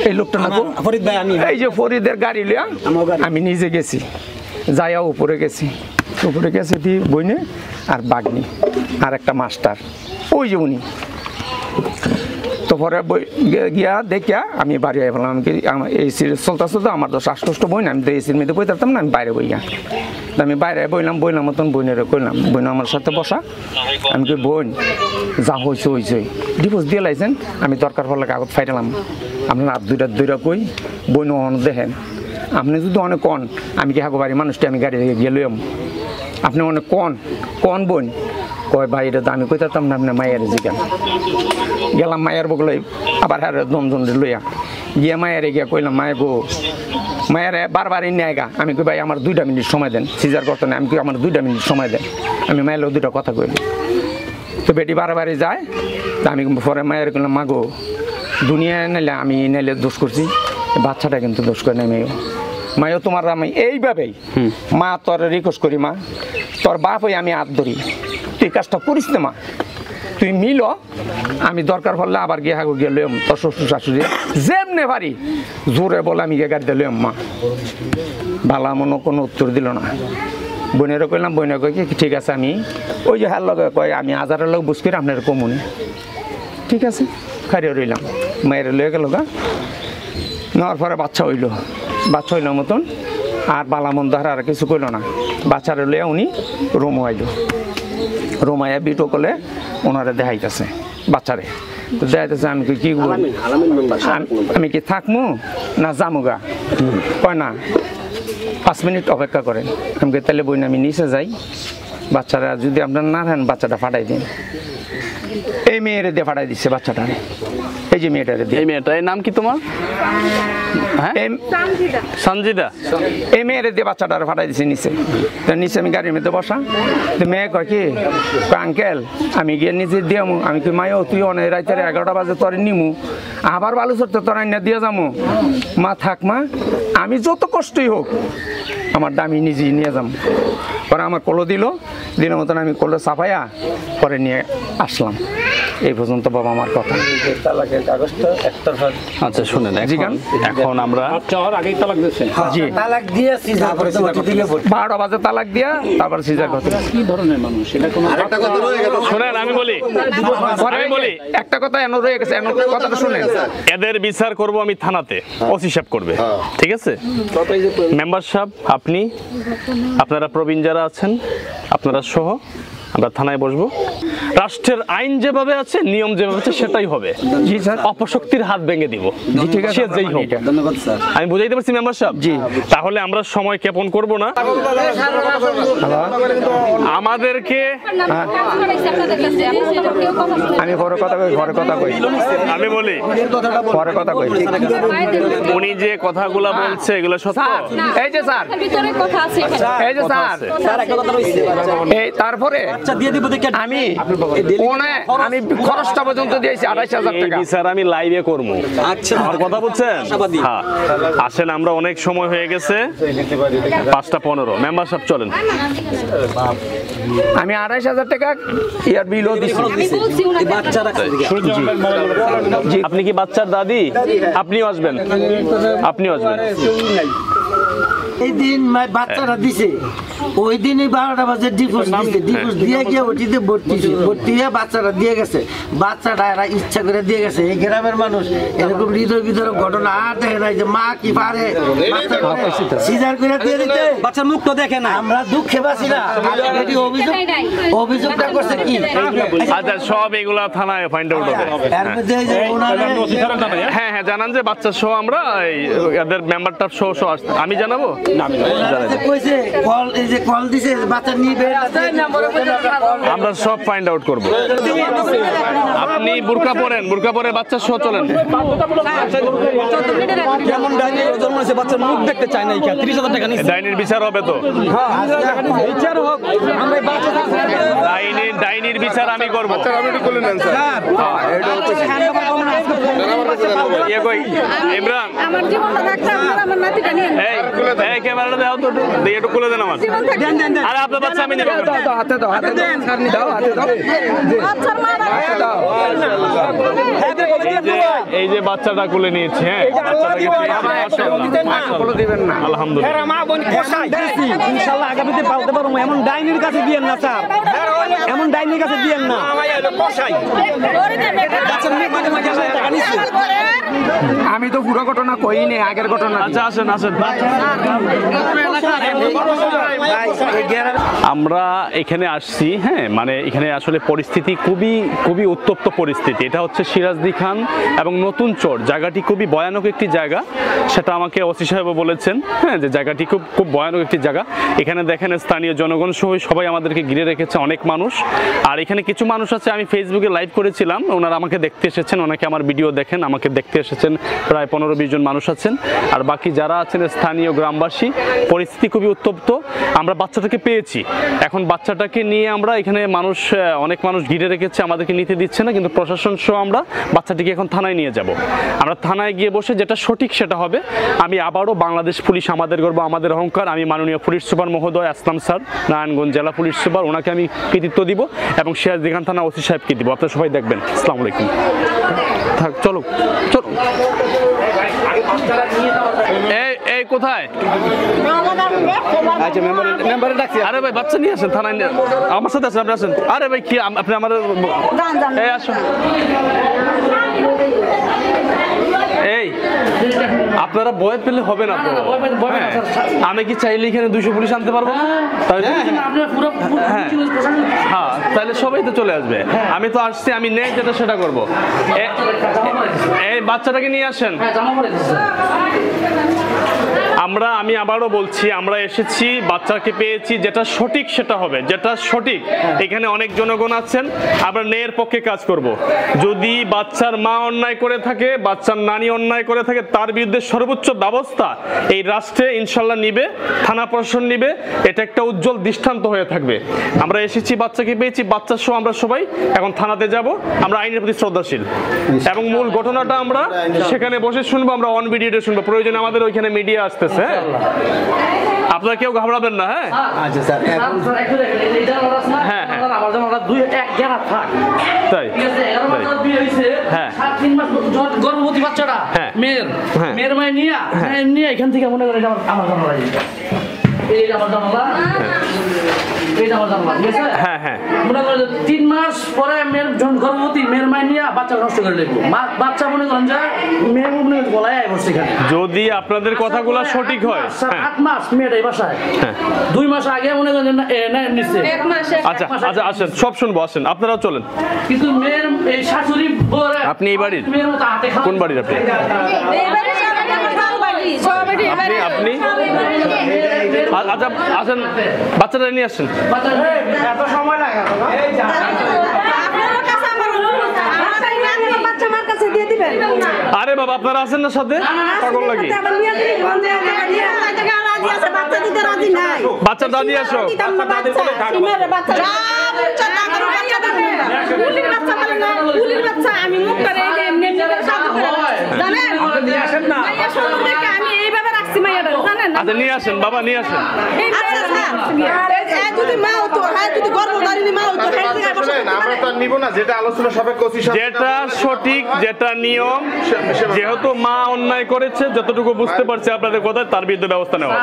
এই লোকটা না ফরিদ ভাই, আমি এই যে ফরিদের গাড়ি লিয়া আমি নিজে গেছি, যাইয়া উপরে গেছি দি বইনে আর বাগনি আর একটা মাস্টার, ওই যে উনি। তো পরে গিয়া দেখিয়া আমি বাড়ি আই বললাম, আমি এসির চলতেছে তো, আমার তো শ্বাসকষ্ট বই না, আমি তো এসির মধ্যে বই থাকতাম না, আমি বাইরে বইয়া। আমি বাইরে বইলাম মতন বইনের কইলাম, বইন আমার সাথে বসা। আমি কই বোন যা হয়েছে ডিভোর্স দিয়ে লাইছেন, আমি দরকার পড়লে কাগজ ফাইটালাম, আপনার আর দুইটা কই বইন দেখেন, আপনি যদি অনেক কন আমি কি হাগো বাড়ির মানুষটি আমি গাড়ি গিয়ে লইম, আপনি অনেক কন বোন কয় ভাই এটা তো আমি কইতাম না, আপনার মায়ের জিগান। গেলাম মায়ের বগলে, আবার হ্যাঁ দমজন লইয়া গিয়া মায়েরে গিয়া কইলাম, মায়ে গো, মায়েরে বারবার নেয় গা। আমি কই ভাই আমার 2 মিনিট সময় দেন, সিজার করতে না, আমি কই আমার 2 মিনিট সময় দেন, আমি মায়ের 2টা কথা কইলি। তো বেটি বারবারই যায়, তা আমি পরে মায়ের কইলাম, মা গো দুনিয়ায় নাইলে আমি নাইলে দোষ করছি, বাচ্চাটা কিন্তু দোষ করে নাই মায়ও তোমার আমি এইভাবেই মা তোর রিকোয়েস্ট করি, মা তোর বাপ হয়ে আমি হাত ধরি, তুই কাজটা করিস না মা, তুই মিল, আমি দরকার পড়লে আবার গিয়ে হাগো গিয়ে লইম তোর শ্বশুর শাশুড়ি যেমনে পারি জোরে বলে আমি গিয়ে গাড়িতে লইম। মা ভালা মনে কোনো উত্তর দিল না। বোনেরও কইলাম, বোনে কই কি ঠিক আছে, আমি ওই যে হ্যার লগে কয় আমি আজারের লোক বুঝ করি আপনার কমুনি, ঠিক আছে খারিয়ে রইলাম। মায়ের লয়ে গেল গা, নেওয়ার পরে বাচ্চা হইল মতন, আর বালা মন্দ আর কিছু কইল না। বাচ্চারে লইয়া উনি রুমও আইল, রোমায়া বিটো করলে ওনারা দেখাইতেছে বাচ্চারে, তো দেখাইতেছে। আমি কি আমি কি থাকমু না জামুগা, কয় না 5 মিনিট অপেক্ষা করেন। আমি তাহলে বই না আমি নিচে যাই, বাচ্চারা যদি আপনার না নেন বাচ্চাটা ফাটাই দিন। এই মেয়েরে দিয়ে ফাটাই দিচ্ছে বাচ্চাটা, এই যে মেয়েটারে দিয়ে। এই মেয়েটা, এই নাম কি তোমার? হ্যাঁ সঞ্জিদা। এই মেয়েরে দিয়ে বাচ্চাটারে ফাটাই দিচ্ছে নিচে। তো নিচে আমি গাড়ির মধ্যে বসা, তো মেয়ে কয় কি আঙ্কেল আমি গিয়ে নিচে দিয়ামু। আমি কি মায়ও তুই অনেক রাইতে 11টা বাজে তোর নিমু, আবার বালু চড়তে তোর আইনা দিয়ে যাবো। মা থাক মা, আমি যত কষ্টই হোক আমার দামি নিজেই নিয়ে যাম। পরে আমার কলো দিনের মতন আমি কলো চাপাইয়া পরে নিয়ে আসলাম। এই পর্যন্ত বাবা আমার কথা। আচ্ছা শুনেন, এখন আমরা জি 12টা বাজে তালাক দিয়া তারপর সিজার কথা। কি ধরনের মানুষ এটা কোনো শুনেন, আমি বলি একটা কথা এনে রয়ে গেছে, কথাটা শুনেন। এদের বিচার করব আমি থানাতে, ওসি সাহেব করবে, ঠিক আছে? মেম্বার সাহেব আপনি, আপনারা প্রবীণ যারা আছেন আপনারা সহ আমরা থানায় বসবো। রাষ্ট্রের আইন যেভাবে আছে, নিয়ম যেভাবে আছে সেটাই হবে। জি স্যার, অপশক্তির হাত ভেঙে দিব, ঠিক আছে, যেই হোক। ধন্যবাদ স্যার। আমি বুঝাইতে পারছি মেম্বার সাহেব? জি। তাহলে আমরা সময় ক্ষেপণ করব না, আমাদেরকে আমি পরে কথা কই, আমি বলি পরে কথা কই। উনি যে কথাগুলো বলছে এগুলো সত্য? এই যে স্যার, এই যে স্যার, এই তারপরে আমি খরচটা পর্যন্ত দিয়েছি 28,000 টাকা। স্যার আমি লাইভে করবো, আমার কথা বলছেন? হ্যাঁ আসেন, আমরা অনেক সময় হয়ে গেছে, 5:15। মেম্বার সাহেব চলেন। আমি 28,000 টাকা ইয়ার বিলও দিছি। আপনি কি বাচ্চার দাদি? আপনিও আসবেন, আপনিও আসবেন। এই দিন বাচ্চারা দিছে, ওই দিনই 12টা বাজে ডিভোর্স দিছে, ডিভোর্স দিয়ে গিয়ে ওটিতে ভর্তি হয়ে বাচ্চারা দিয়ে গেছে। বাচ্চাটা এরা ইচ্ছা করে দিয়ে গেছে। এই গ্রামের মানুষ এরকম হৃদয় বিতরক ঘটনা আর দেখে নাই যে মা কি পারে সিজার করে দিয়ে দিতে, বাচ্চার মুখ তো দেখে না। আমরা দুঃখে বাঁচি না। অভিযোগটা করছে কি? আচ্ছা সব এগুলা থানায় ফাইন্ড আউট হবে। হ্যাঁ হ্যাঁ জানান যে বাচ্চা সহ আমরা এদের মেম্বারটা সহ আসছে, আমি জানাবো। আমরা সব ফাইন্ড আউট করব। আপনি বুরকা পরেন, বুরকা পরে বাচ্চা সহ চলেন। ডাইনির বিচার হবে তো? ডাইনির বিচার আমি করবো। ইমরান এই ক্যামেরাটা দাও তো, দিয়ে একটু খুলে দেন আমার। আরে আপনার বাচ্চা আমি নেব। হাতে দাও, হাতে দাও, হাতে দাও, হাতে দাও। এই এই যে বাচ্চাটা কোলে নিয়েছি, হ্যাঁ বাচ্চাটাকে দিবেন না আলহামদুলিল্লাহ। ইনশাআল্লাহ আগামীতে পালতে পারবো। এমন ডাইনির কাছে দিয়েন না স্যার, এমন ডাইনির কাছে দিয়েন না। আমি তো পুরো ঘটনা কই নেই, আগের ঘটনা। আচ্ছা আসেন আসেন। আমরা এখানে আসছি, হ্যাঁ মানে এখানে আসলে পরিস্থিতি খুবই উত্তপ্ত পরিস্থিতি। এটা হচ্ছে সিরাজদি খান এবং নতুন চর, জায়গাটি খুবই ভয়ানক একটি জায়গা, সেটা আমাকে ওসি সাহেবও বলেছেন, হ্যাঁ যে জায়গাটি খুব ভয়ানক একটি জায়গা। এখানে দেখেন স্থানীয় জনগণ সহ সবাই আমাদেরকে ঘিরে রেখেছে, অনেক মানুষ। আর এখানে কিছু মানুষ আছে, আমি ফেসবুকে লাইভ করেছিলাম, ওনারা আমাকে দেখতে এসেছেন, অনেকে আমার ভিডিও দেখেন, আমাকে দেখতে এসেছেন, প্রায় 15-20 জন মানুষ আছেন। আর বাকি যারা আছেন স্থানীয় গ্রামবাসী, পরিস্থিতি খুবই উত্তপ্ত। আমরা বাচ্চাটাকে পেয়েছি, এখন বাচ্চাটাকে নিয়ে আমরা এখানে অনেক মানুষ ঘিরে রেখেছে, আমাদেরকে নিতে দিচ্ছে না, কিন্তু প্রশাসন সহ আমরা বাচ্চাটিকে এখন থানায় নিয়ে যাব। আমরা থানায় গিয়ে বসে যেটা সঠিক সেটা হবে। আমি আবারও বাংলাদেশ পুলিশ আমাদের গর্ব, আমাদের অহংকার, আমি মাননীয় পুলিশ সুপার মহোদয় আসলাম স্যার, নারায়ণগঞ্জ জেলা পুলিশ সুপার, ওনাকে আমি কৃতিত্ব দিব এবং সিরাজদি খান থানা ওসি সাহেবকে দিব। আপনারা সবাই দেখবেন। আসসালামু আলাইকুম। থাক, চলো চলো। এই কোথায়? আচ্ছা মেম্বারে ডাকছি। আরে ভাই বাচ্চা নিয়ে আসেন থানায়, আমার সাথে আসেন, আপনি আসেন। আরে ভাই কি আপনি আমার এই আসুন। এই আপনারা ভয় পেলে হবে না তো, আমি কি চাইলে এখানে 200 পুলিশ আনতে পারবো না? হ্যাঁ তাহলে সবাই তো চলে আসবে। আমি তো আসছি, আমি নেই যেটা সেটা করবো। এই বাচ্চাটাকে নিয়ে আসেন। আমি আবারও বলছি, আমরা এসেছি, বাচ্চাকে পেয়েছি, যেটা সঠিক সেটা হবে, যেটা সঠিক। এখানে অনেক জনগণ আছেন, আমরা ন্যায়ের পক্ষে কাজ করব। যদি বাচ্চার মা অন্যায় করে থাকে, বাচ্চার নানি অন্যায় করে থাকে, তার বিরুদ্ধে সর্বোচ্চ ব্যবস্থা এই রাষ্ট্রে ইনশাল্লাহ নিবে, থানা প্রশাসন নিবে। এটা একটা উজ্জ্বল দৃষ্টান্ত হয়ে থাকবে। আমরা এসেছি, বাচ্চাকে পেয়েছি, বাচ্চা সহ আমরা সবাই এখন থানাতে যাব। আমরা আইনের প্রতি শ্রদ্ধাশীল এবং মূল ঘটনাটা আমরা সেখানে বসে শুনবো, আমরা অন ভিডিওতে শুনবো। প্রয়োজন আমাদের ওইখানে মিডিয়া আসতেছে, হ্যাঁ আপনারা কেউ ঘাবড়াবেন না। হ্যাঁ আচ্ছা স্যার, হ্যাঁ তাই হ্যাঁ গর্ভবতী বাচ্চাটা মেয়ের মায়ের নিয়ে এখান থেকে মনে করে আমার জানালা, হ্যাঁ হ্যাঁ 3 মাস পরে মেয়ের যখন গর্ভবতী, মেয়ের মায়ের নিয়ে বাচ্চা নষ্ট করে দেবো। বাচ্চা মনে করেন যে মেয়ের গলায় বসে, যদি আপনাদের কথাগুলো সঠিক হয়। 8 মাস মেয়েটাই বাসায়, 2 মাস আগে মনে করেন নিচ্ছে। আচ্ছা আচ্ছা আসেন, সব শুনবো, আসেন আপনারাও চলেন। কিন্তু মেয়ের এই শাশুড়ি, আপনি এই বাড়ির কোন বাড়ির? আপনি আপনি আচ্ছা আসেন, বাচ্চাটা নিয়ে আসেন। আরে বাবা আপনারা আছেন না সাথে? পাগল লাগি, বাচ্চা দাদি আসো। আচ্ছা নিয়ে আসেন বাবা, নিয়ে আসেন। যেটা সঠিক, যেটা নিয়ম, যেহেতু মা অন্যায় করেছে, যতটুকু বুঝতে পারছি আপনাদের কথা, তার বিরুদ্ধে ব্যবস্থা নেওয়া।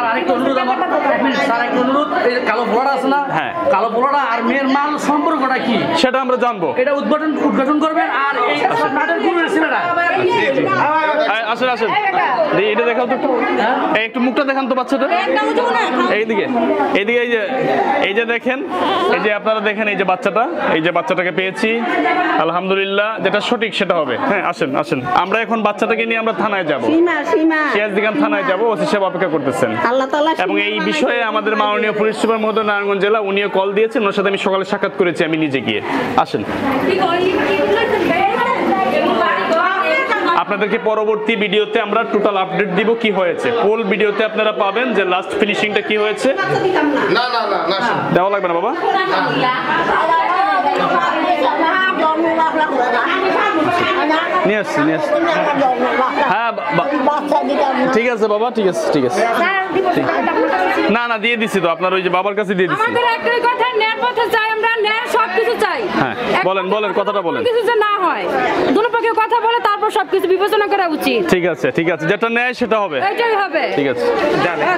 কালো পোলাটা আছে না, হ্যাঁ কালো পোলাটা আর মেয়ের মাল সম্পর্কটা কি সেটা আমরা জানবো। এটা উদ্ঘাটন করবেন। আর এই নাটের গুরুর ছেলেরা আসেন আসেন, এটা দেখাও তো একটু মুখটা দেখান তো বাচ্চাটা। এইদিকে এইদিকে, এই যে দেখেন, এই যে আপনারা দেখেন, এই যে বাচ্চাটা, এই যে বাচ্চাটাকে পেয়েছি আলহামদুলিল্লাহ, যেটা সঠিক সেটা হবে। হ্যাঁ আসেন আসেন, আমরা এখন বাচ্চাটাকে নিয়ে আমরা থানায় যাবো, সিরাজদি খান থানায় যাবো। ওসি সাহেব অপেক্ষা করতেছেন এবং এই বিষয়ে আমাদের মাননীয় পুলিশ সুপার মহোদয় নারায়ণগঞ্জ জেলা, উনিও কল দিয়েছেন, ওনার সাথে আমি সকালে সাক্ষাৎ করেছি, আমি নিজে গিয়ে। আসেন, আপনাদেরকে পরবর্তী ভিডিওতে আমরা টোটাল আপডেট দিব কি হয়েছে। ফুল ভিডিওতে আপনারা পাবেন যে লাস্ট ফিনিশিংটা কি হয়েছে। না না না না দেওয়া লাগবে না বাবা। নিয়ে আসছি, নিয়ে আসছি। হ্যাঁ ঠিক আছে বাবা, ঠিক আছে ঠিক আছে। না না দিয়ে দিছি তো, আপনার ওই যে বাবার কাছে দিয়ে দিছি। আমাদের একটাই কথা, ন্যায় পথে চাই আমরা, ন্যায় সবকিছু চাই। হ্যাঁ বলেন বলেন, কথাটা বলেন। কিছু যে না হয়, দুটো পক্ষে কথা বলে তারপর তারপর সবকিছু বিবেচনা করা উচিত। ঠিক আছে, ঠিক আছে, যেটা নেয় সেটা হবে। এটাই হবে। ঠিক আছে।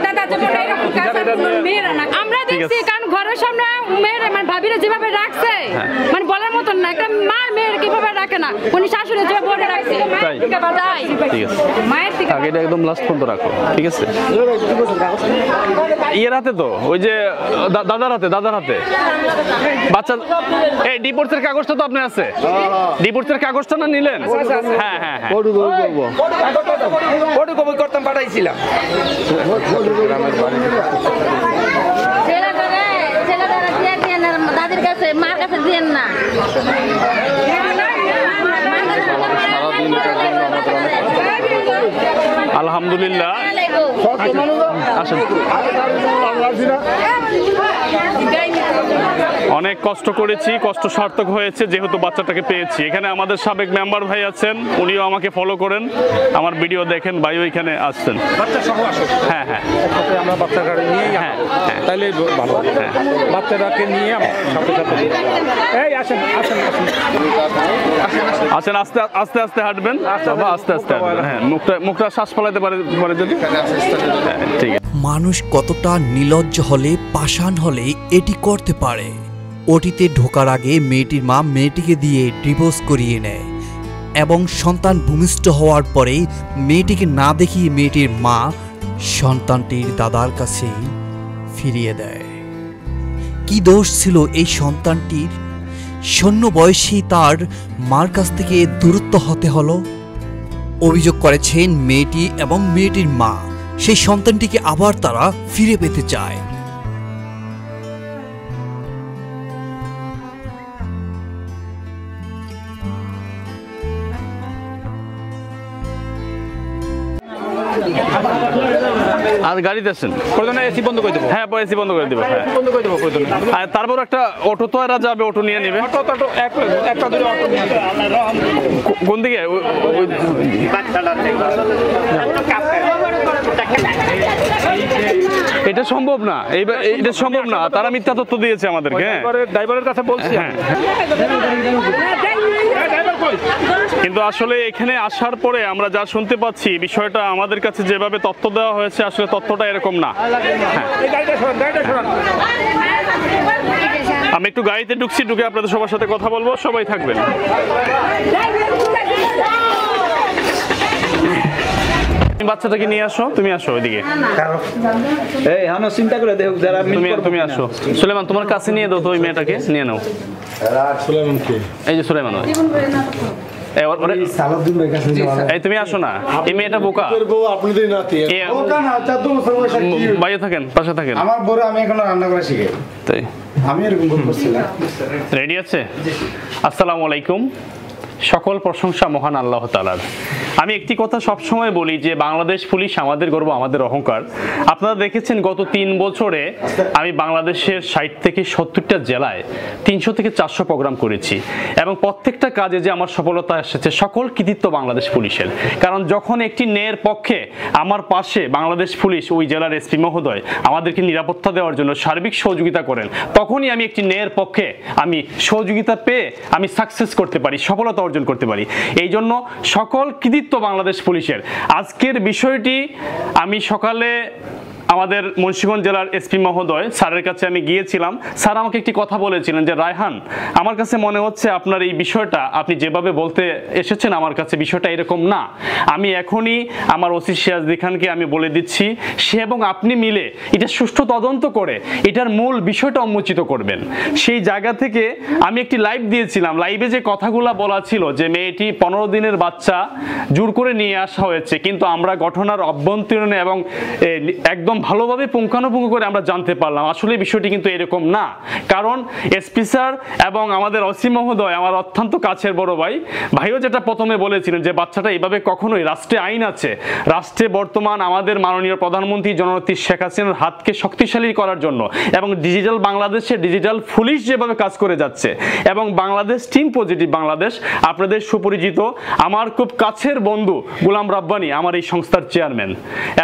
দাদা যেমন এরকম কাজ আর কোনো মেয়েরা না। আমরা দেখছি কারণ ঘরের সামনে মেয়েরা মানে ভাবিরা যেভাবে রাখছে মানে বলার মতন না, একটা মা মেয়ের কিভাবে রাখে না, উনি শাশুড়ি যে বলে রাখছে তাই। ঠিক আছে মায়ের থেকে আগে এটা একদম লাস্ট পর্যন্ত রাখো, ঠিক আছে? ইয়ের হাতে তো ওই যে দাদার হাতে বাচ্চা। এই ডিপোর্টের কাগজটা তো আপনার আছে? ডিপোর্টের কাগজটা না নিলেন? হ্যাঁ হ্যাঁ হ্যাঁ, ফটোকপি করতাম, পাঠাইছিলাম। দাদির কাছে মার কাছে দিয়েন না। আলহামদুলিল্লাহ। আসেন। অনেক কষ্ট করেছি, কষ্ট সার্থক হয়েছে যেহেতু বাচ্চাটাকে পেয়েছি। এখানে আমাদের সাবেক মেম্বার ভাই আছেন, উনিও আমাকে ফলো করেন, আমার ভিডিও দেখেন, ভাইও এখানে আসছেন। হ্যাঁ হ্যাঁ, আমরা বাচ্চাটাকে নিয়েই তাইলে ভালো। বাচ্চাটাকে নিয়ে সাথে সাথে এই আসেন আসেন আসেন, আস্তে আস্তে আস্তে হাঁটবেন, আস্তে আস্তে হাঁটবেন। হ্যাঁ, মুখটা শ্বাস ফলাইতে পারে যদি। ঠিক আছে। মানুষ কতটা নির্লজ্জ হলে, পাষাণ হলে এটি করতে পারে। ওটিতে ঢোকার আগে মেয়েটির মা মেয়েটিকে দিয়ে ডিভোর্স করিয়ে নেয় এবং সন্তান ভূমিষ্ঠ হওয়ার পরে মেয়েটিকে না দেখিয়ে মেয়েটির মা সন্তানটির দাদার কাছে ফিরিয়ে দেয়। কি দোষ ছিল এই সন্তানটির? শূন্য বয়সেই তার মার কাছ থেকে দূরত্ব হতে হলো। অভিযোগ করেছেন মেয়েটি এবং মেয়েটির মা সেই সন্তানটিকে আবার তারা ফিরে পেতে চায়। আর গাড়িতে আছেন? এসি বন্ধ করে দেবো। হ্যাঁ, এসি বন্ধ করে দেবো। হ্যাঁ, বন্ধ করে দেবো। আর তারপর একটা অটো তো এরা যাবে, অটো নিয়ে নেবে। একটা দুটো অটো নিয়ে কোন দিকে? এটা সম্ভব না, এটা সম্ভব না। তারা মিথ্যা তথ্য দিয়েছে আমাদেরকে। ড্রাইভারের কাছে বলছি। কিন্তু আসলে এখানে আসার পরে আমরা যা শুনতে পাচ্ছি, বিষয়টা আমাদের কাছে যেভাবে তথ্য দেওয়া হয়েছে আসলে তথ্যটা এরকম না। আমি একটু গাড়িতে ঢুকছি, ঢুকে আপনাদের সবার সাথে কথা বলবো, সবাই থাকবেন। বাচ্চাটাকে নিয়ে আসো, তুমি আসো ওইদিকে। এই হানো চিন্তা করে দেখো যারা তুমি আসো। সুলেমান, তোমার কাছে নিয়ে দাও তো ওই মেয়েটাকে, নিয়ে নাও। এই যে সুলেমান, এই তুমি আসো না, এই মেয়েটা বোকা। বাইরে থাকেন, পাশে থাকেন। আমার বড় আমি এখনো রান্না করা শিখে, তাই আমি এরকম করছিলাম। রেডি আছে? আসসালামু আলাইকুম। সকল প্রশংসা মহান আল্লাহ তাআলার। আমি একটি কথা সবসময় বলি যে বাংলাদেশ পুলিশ আমাদের গর্ব, আমাদের অহংকার। আপনারা দেখেছেন গত 3 বছরে আমি বাংলাদেশের 60 থেকে 70টা জেলায় 300 থেকে 400 প্রোগ্রাম করেছি এবং প্রত্যেকটা কাজে যে আমার সফলতা এসেছে সকল কৃতিত্ব বাংলাদেশ পুলিশের। কারণ যখন একটি ন্যায়ের পক্ষে আমার পাশে বাংলাদেশ পুলিশ, ওই জেলার এসপি মহোদয় আমাদেরকে নিরাপত্তা দেওয়ার জন্য সার্বিক সহযোগিতা করেন, তখনই আমি একটি ন্যায়ের পক্ষে আমি সহযোগিতা পেয়ে আমি সাকসেস করতে পারি, সফলতা অর্জন করতে পারি। এই জন্য সকল কৃতিত্ব বাংলাদেশ পুলিশের। আজকের বিষয়টি আমি সকালে আমাদের মুন্সিগঞ্জ জেলার এসপি মহোদয় স্যারের কাছে আমি গিয়েছিলাম। স্যার আমাকে একটি কথা বলেছিলেন যে রায়হান, আমার কাছে মনে হচ্ছে আপনার এই বিষয়টা আপনি যেভাবে বলতে এসেছেন আমার কাছে বিষয়টা এরকম না। আমি এখনই আমার ওসি সিরাজদি খানকে আমি বলে দিচ্ছি, সে এবং আপনি মিলে এটা সুষ্ঠু তদন্ত করে এটার মূল বিষয়টা উন্মোচিত করবেন। সেই জায়গা থেকে আমি একটি লাইভ দিয়েছিলাম। লাইভে যে কথাগুলো বলা ছিল যে মেয়েটি 15 দিনের বাচ্চা জোর করে নিয়ে আসা হয়েছে, কিন্তু আমরা ঘটনার অভ্যন্তরীণে এবং একদম ভালোভাবে পুঙ্খানুপুঙ্খ করে আমরা জানতে পারলাম আসলে বিষয়টি কিন্তু এরকম না। কারণ এসপি স্যার এবং আমাদের ওসি মহোদয় আমার অত্যন্ত কাছের বড় ভাইও যেটা প্রথমে বলেছিলেন যে বাচ্চাটা এইভাবে কখনোই, রাষ্ট্রে আইন আছে, রাষ্ট্রে বর্তমান আমাদের মাননীয় প্রধানমন্ত্রী জননেত্রী শেখ হাসিনার হাতকে শক্তিশালী করার জন্য এবং ডিজিটাল বাংলাদেশে ডিজিটাল পুলিশ যেভাবে কাজ করে যাচ্ছে এবং বাংলাদেশ টিম পজিটিভ বাংলাদেশ, আপনাদের সুপরিচিত আমার খুব কাছের বন্ধু গোলাম রাব্বানি আমার এই সংস্থার চেয়ারম্যান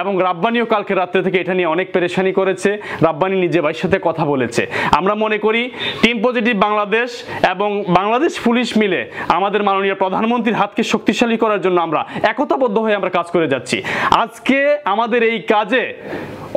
এবং রাব্বানিও কালকে রাত্রে থেকে এটা নিয়ে অনেক পেরেশানি করেছে। রাব্বানি নিজে ভাইয়ের সাথে কথা বলেছে। আমরা মনে করি টিম পজিটিভ বাংলাদেশ এবং বাংলাদেশ পুলিশ মিলে আমাদের মাননীয় প্রধানমন্ত্রীর হাতকে শক্তিশালী করার জন্য আমরা একতাবদ্ধ হয়ে আমরা কাজ করে যাচ্ছি। আজকে আমাদের এই কাজে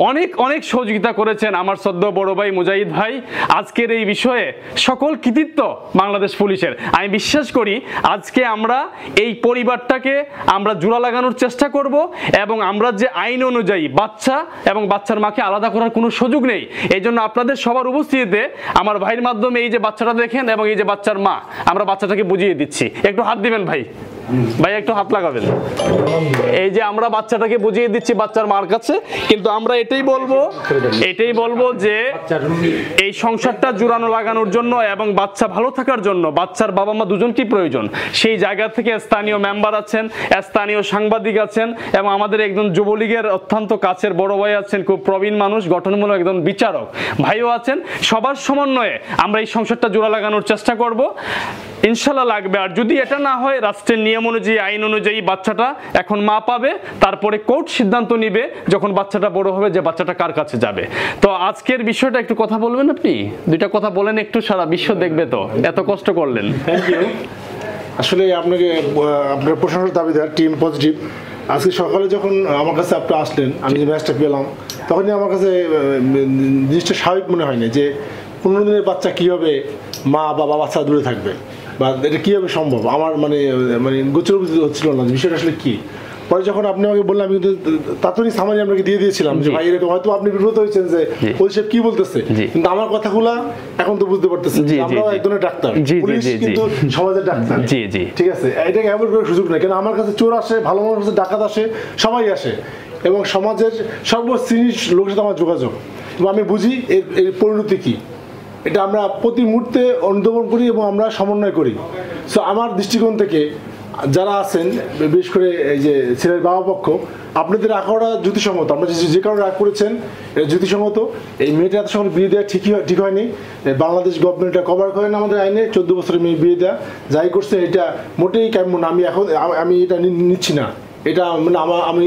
অনেক অনেক সহযোগিতা করেছেন আমার সদ্য বড় ভাই মুজাহিদ ভাই। আজকের এই বিষয়ে সকল কৃতিত্ব বাংলাদেশ পুলিশের। আমি বিশ্বাস করি আজকে আমরা এই পরিবারটাকে আমরা জোড়া লাগানোর চেষ্টা করব এবং আমরা যে আইন অনুযায়ী বাচ্চা এবং বাচ্চার মাকে আলাদা করার কোনো সুযোগ নেই। এই জন্য আপনাদের সবার উপস্থিতিতে আমার ভাইয়ের মাধ্যমে এই যে বাচ্চাটা দেখেন এবং এই যে বাচ্চার মা, আমরা বাচ্চাটাকে বুঝিয়ে দিচ্ছি। একটু হাত দিবেন ভাই, ভাই একটু হাত লাগাবেন। এই যে আমরা বাচ্চাটাকে বুঝিয়ে দিচ্ছি বাচ্চার মার কাছে, কিন্তু আমরা এটাই বলবো যে এই সংসারটা জোড়ানো লাগানোর জন্য এবং বাচ্চা ভালো থাকার জন্য বাচ্চার বাবা মা দুজনকেই প্রয়োজন। সেই জায়গা থেকে স্থানীয় মেম্বার আছেন, স্থানীয় সাংবাদিক আছেন এবং আমাদের একজন যুবলীগের অত্যন্ত কাছের বড় ভাই আছেন, খুব প্রবীণ মানুষ, গঠনমূলক একজন বিচারক ভাইও আছেন। সবার সমন্বয়ে আমরা এই সংসারটা জোড়া লাগানোর চেষ্টা করব, ইনশাল্লাহ লাগবে। আর যদি এটা না হয় রাষ্ট্রের নিয়ম অনুযায়ী আইন অনুযায়ী বাচ্চাটা এখন মা পাবে, তারপরে কোর্ট সিদ্ধান্ত নিবে যখন বাচ্চাটা বড় হবে যে বাচ্চাটা কার কাছে যাবে। তো আজকের বিষয়টা একটু কথা বলবেন আপনি, দুইটা কথা বলেন একটু, সারা বিশ্ব দেখবে তো, এত কষ্ট করলেন। Thank you. আসলে আপনাকে আপনার প্রশংসার দাবিদার টিম পজিটিভ। আজকে সকালে যখন আমার কাছে আপনি আসলেন, আমি যে ম্যাচটা পেলাম, তখনই আমার কাছে জিনিসটা স্বাভাবিক মনে হয়নি যে 15 দিনের বাচ্চা কীভাবে মা বাবা বাচ্চা দূরে থাকবে বা এটা কীভাবে সম্ভব। আমার মানে গোচর হচ্ছিল না বিষয়টা আসলে কী। পরে যখন আপনি আমাকে বললেন, আমি কিন্তু তাৎক্ষণিক সামান্য আপনাকে দিয়ে দিয়েছিলাম যে ভাই এরকম, হয়তো আপনি বিব্রত হয়েছেন যে ওই সব কি বলতেছে, কিন্তু আমার কথাগুলা এখন তো বুঝতে পারতেছেন আমরাও এক ধরনের ডাক্তার, পুলিশ কিন্তু সমাজের ডাক্তার। ঠিক আছে, এটাকে এমন কোনো সুযোগ নেই, কেন আমার কাছে চোর আসে, ভালো মানুষ আসে, ডাকাত আসে, সবাই আসে এবং সমাজের সর্বশ্রেণীর লোকের সাথে আমার যোগাযোগ এবং আমি বুঝি এর পরিণতি কী। এটা আমরা প্রতি মুহূর্তে অনুধাবন করি এবং আমরা সমন্বয় করি। সো আমার দৃষ্টিকোণ থেকে যারা আছেন, বিশেষ করে এই যে ছেলের বাবা পক্ষ, আপনাদের আঁকাটা যুক্তিসঙ্গত। আপনারা যে কারণে রাগ করেছেন এটা যুক্তিসঙ্গত। এই মেয়েটা এত সময় বিয়ে দেওয়া ঠিক হয়নি। বাংলাদেশ গভর্নমেন্ট এটা কভার করেন আমাদের আইনে 14 বছরের মেয়ে বিয়ে দেওয়া যাই করছে এটা মোটেই কেমন। আমি এটা নিচ্ছি না, এটা মানে আমি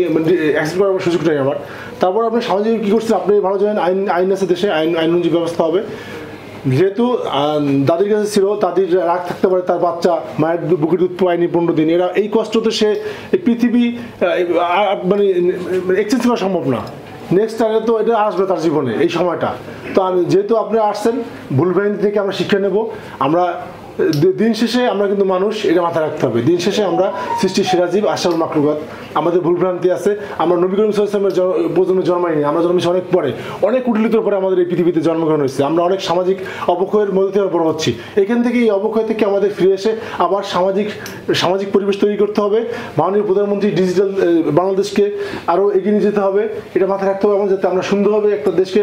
অ্যাকসেপ্ট করার সুযোগ নেই আমার। তারপর আপনি সামাজিক কী করছেন, আপনি ভালো জানেন আইন আছে দেশে, আইন অনুযায়ী ব্যবস্থা হবে। যেহেতু দাদির কাছে ছিল, দাদির রাগ থাকতে পারে, তার বাচ্চা মায়ের বুকে দুধ পায়নি 15 দিন, এরা এই কষ্ট তো সে পৃথিবী মানে এক্সচেঞ্জ করা সম্ভব না। নেক্সট টাইমে তো এটা আসবে তার জীবনে এই সময়টা। তো যেহেতু আপনি আসছেন, ভুল ভ্রান্তি থেকে আমরা শিক্ষা নেব। আমরা দিন শেষে আমরা কিন্তু মানুষ, এটা মাথায় রাখতে হবে। দিন শেষে আমরা সৃষ্টির সেরাজীব, আশরাফুল মাখলুকাত। আমাদের ভুল ভ্রান্তি আছে। আমরা নবী করিম সাল্লাল্লাহু আলাইহি ওয়াসাল্লামের প্রজন্মে জন্মাইনি, আমরা জন্মেছি অনেক পরে, অনেক কুটিলিতর পরে আমাদের এই পৃথিবীতে জন্মগ্রহণ হয়েছে। আমরা অনেক সামাজিক অবক্ষয়ের মধ্যে থেকে বড় হচ্ছি। এখান থেকে এই অবক্ষয় থেকে আমাদের ফিরে এসে আবার সামাজিক পরিবেশ তৈরি করতে হবে। মাননীয় প্রধানমন্ত্রী ডিজিটাল বাংলাদেশকে আরও এগিয়ে নিয়ে যেতে হবে, এটা মাথায় রাখতে হবে। যাতে আমরা সুন্দরভাবে একটা দেশকে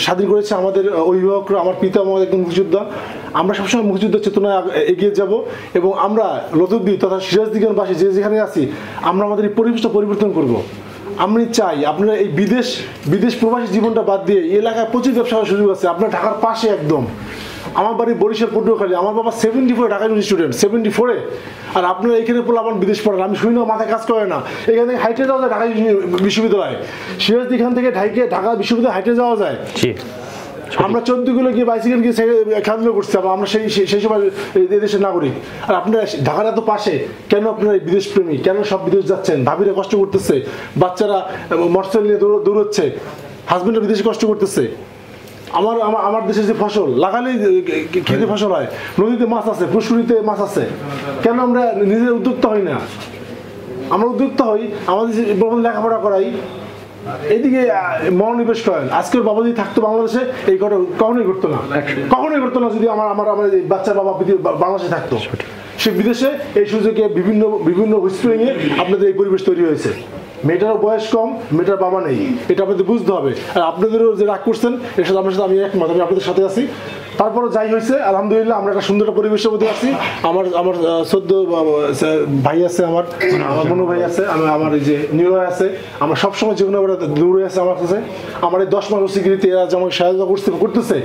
স্বাধীন করেছে আমাদের অভিভাবকরা, আমার পিতা আমাদের একজন মুক্তিযোদ্ধা। আমরা সবসময় মুক্তিযুদ্ধ চেতনায় এগিয়ে যাব এবং আমরা লতুদ্দি তথা সিরাজদিগানবাসী যে যেখানে আছি, আমরা আমাদের এই পরিবেশটা পরিবর্তন করব। আমি চাই আপনারা এই বিদেশ প্রবাসী জীবনটা বাদ দিয়ে এই এলাকায় প্রচুর ব্যবসা করার সুযোগ আছে। আপনার ঢাকার পাশে একদম। আমার বাড়ি বরিশাল পটুয়াখালী, আমার বাবা 74 ঢাকা ইউনিভার্সিটি স্টুডেন্ট, 74-এ। আর আপনারা এখানে পড়লে আমার বিদেশ পড়েন, আমি শুনি না, মাথায় কাজ করে না। এখান থেকে হাইটে যাওয়া যায় ঢাকা বিশ্ববিদ্যালয়, সিরাজদি এখান থেকে ঢাকা বিশ্ববিদ্যালয় হাইটে যাওয়া যায়। আমরা 14 কিলো গিয়ে বাইসাইকেল গিয়ে খেলাধুলো করছি, আমরা সেই সময় এই দেশের নাগরিক। আর আপনারা ঢাকার এত পাশে কেন আপনারা বিদেশ প্রেমী, কেন সব বিদেশ যাচ্ছেন? ভাবিরা কষ্ট করতেছে, বাচ্চারা মোটরসাইকেল নিয়ে দৌড়চ্ছে, হাজবেন্ডরা বিদেশে কষ্ট করতেছে। আমার দেশের যে ফসল লাগালেই খেতে ফসল হয়, নদীতে মাছ আছে, পুষ্করিতে মাছ আছে, কেন আমরা নিজের উদ্যোক্তা হই না? আমরা উদ্যোক্তা হই, আমাদের লেখাপড়া করাই, এদিকে মনোনিবেশ করেন। আজকের বাবা যদি থাকতো বাংলাদেশে, এই ঘটনা কখনোই ঘটতো না যদি আমার বাচ্চার বাবা বাংলাদেশে থাকতো। সে বিদেশে এই সুযোগে বিভিন্ন হুইসপারিংয়ে আপনাদের এই পরিবেশ তৈরি হয়েছে। মেয়েটারও বয়স কম, মেয়েটার বাবা নেই, এটা আপনাদের বুঝতে হবে। আর আপনাদেরও যে রাগ করছেন এর সাথে আপনার সাথে আমি একমত, আমি আপনাদের সাথে আছি। তারপরে যাই হয়েছে আলহামদুলিল্লাহ, আমরা একটা সুন্দর পরিবেশের মধ্যে আছি। আমার সদ্য ভাই আছে, আমার মনু ভাই আছে, আমার এই যে নিলয় আছে, আমরা সবসময় যেগুলো দূরে আছে আমার কাছে। আমার এই 10 মাস ওসিগিরিতে এরা যেমন সাহায্য করতেছে,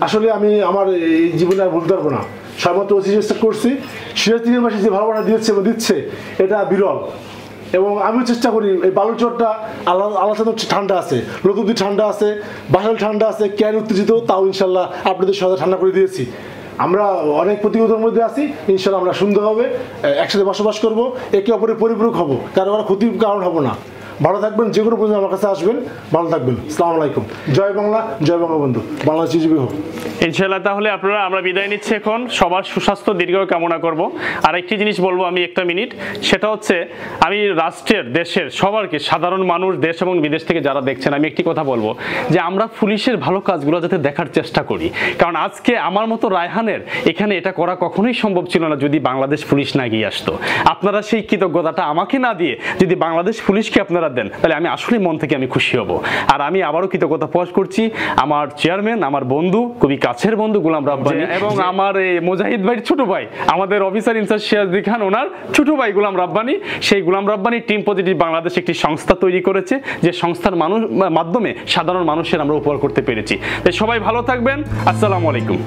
আসলে আমি আমার এই জীবনে আর ভুলতে পারবো না। সর্বত্র ওসি চেষ্টা করছি, সিরাজদিগানবাসী যে ভালোবাসা দিচ্ছে এটা বিরল। এবং আমিও চেষ্টা করি এই বালুচরটা আল্লাহ ঠান্ডা আছে, লতুদি ঠান্ডা আছে, বাসাল ঠান্ডা আছে, ক্যান উত্তেজিত, তাও ইনশাল্লাহ আপনাদের সাথে ঠান্ডা করে দিয়েছি। আমরা অনেক প্রতিযোগিতার মধ্যে আছি, ইনশাল্লাহ আমরা সুন্দরভাবে একসাথে বসবাস করব, একে অপরের পরিপূরক হব, কারো আর ক্ষতির কারণ হব না। ভালো থাকবেন, যে কোনো পর্যন্ত আমার কাছে আসবেন, ভালো থাকবেন। আসসালামু আলাইকুম। জয় বাংলা, জয় বঙ্গবন্ধু, বাংলাদেশ জীবী হোক। ইনশাআল্লাহ। তাহলে আপনারা আমরা বিদায় নিচ্ছি এখন, সবার সুস্বাস্থ্য দীর্ঘায়ু কামনা করব। আর একটি জিনিস বলবো আমি, একটা মিনিট, সেটা হচ্ছে আমি রাষ্ট্রের, দেশের সবারকে, সাধারণ মানুষ, দেশ এবং বিদেশ থেকে যারা দেখছেন, আমি একটি কথা বলবো যে আমরা পুলিশের ভালো কাজগুলো যাতে দেখার চেষ্টা করি। কারণ আজকে আমার মতো রায়হানের এখানে এটা করা কখনোই সম্ভব ছিল না যদি বাংলাদেশ পুলিশ না গিয়ে আসতো। আপনারা সেই কৃতজ্ঞতাটা আমাকে না দিয়ে যদি বাংলাদেশ পুলিশকে আপনারা দেন, তাহলে আমি আসলে মন থেকে আমি খুশি হব। আর আমি আবারও কৃতজ্ঞতা প্রকাশ করছি আমার চেয়ারম্যান, আমার বন্ধু, খুবই কাছের বন্ধু গোলাম রাব্বানি, এবং আমার এই মুজাহিদ ভাইয়ের ছোট ভাই, আমাদের অফিসার ইনচার্জ সিরাজুদ্দিন খান, ওনার ছোট ভাই গোলাম রাব্বানি। সেই গোলাম রাব্বানি টিম পজিটিভ বাংলাদেশ একটি সংস্থা তৈরি করেছে, যে সংস্থার মাধ্যমে সাধারণ মানুষের আমরা উপকার করতে পেরেছি। তাই সবাই ভালো থাকবেন, আসসালামু আলাইকুম।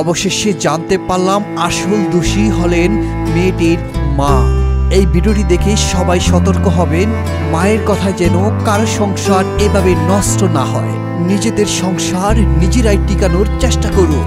অবশেষে জানতে পারলাম আসল দোষী হলেন মেয়েটির মা। এই ভিডিওটি দেখে সবাই সতর্ক হবেন, মায়ের কথা যেন কারো সংসার এভাবে নষ্ট না হয়। নিজেদের সংসার নিজেরাই টিকানোর চেষ্টা করুন।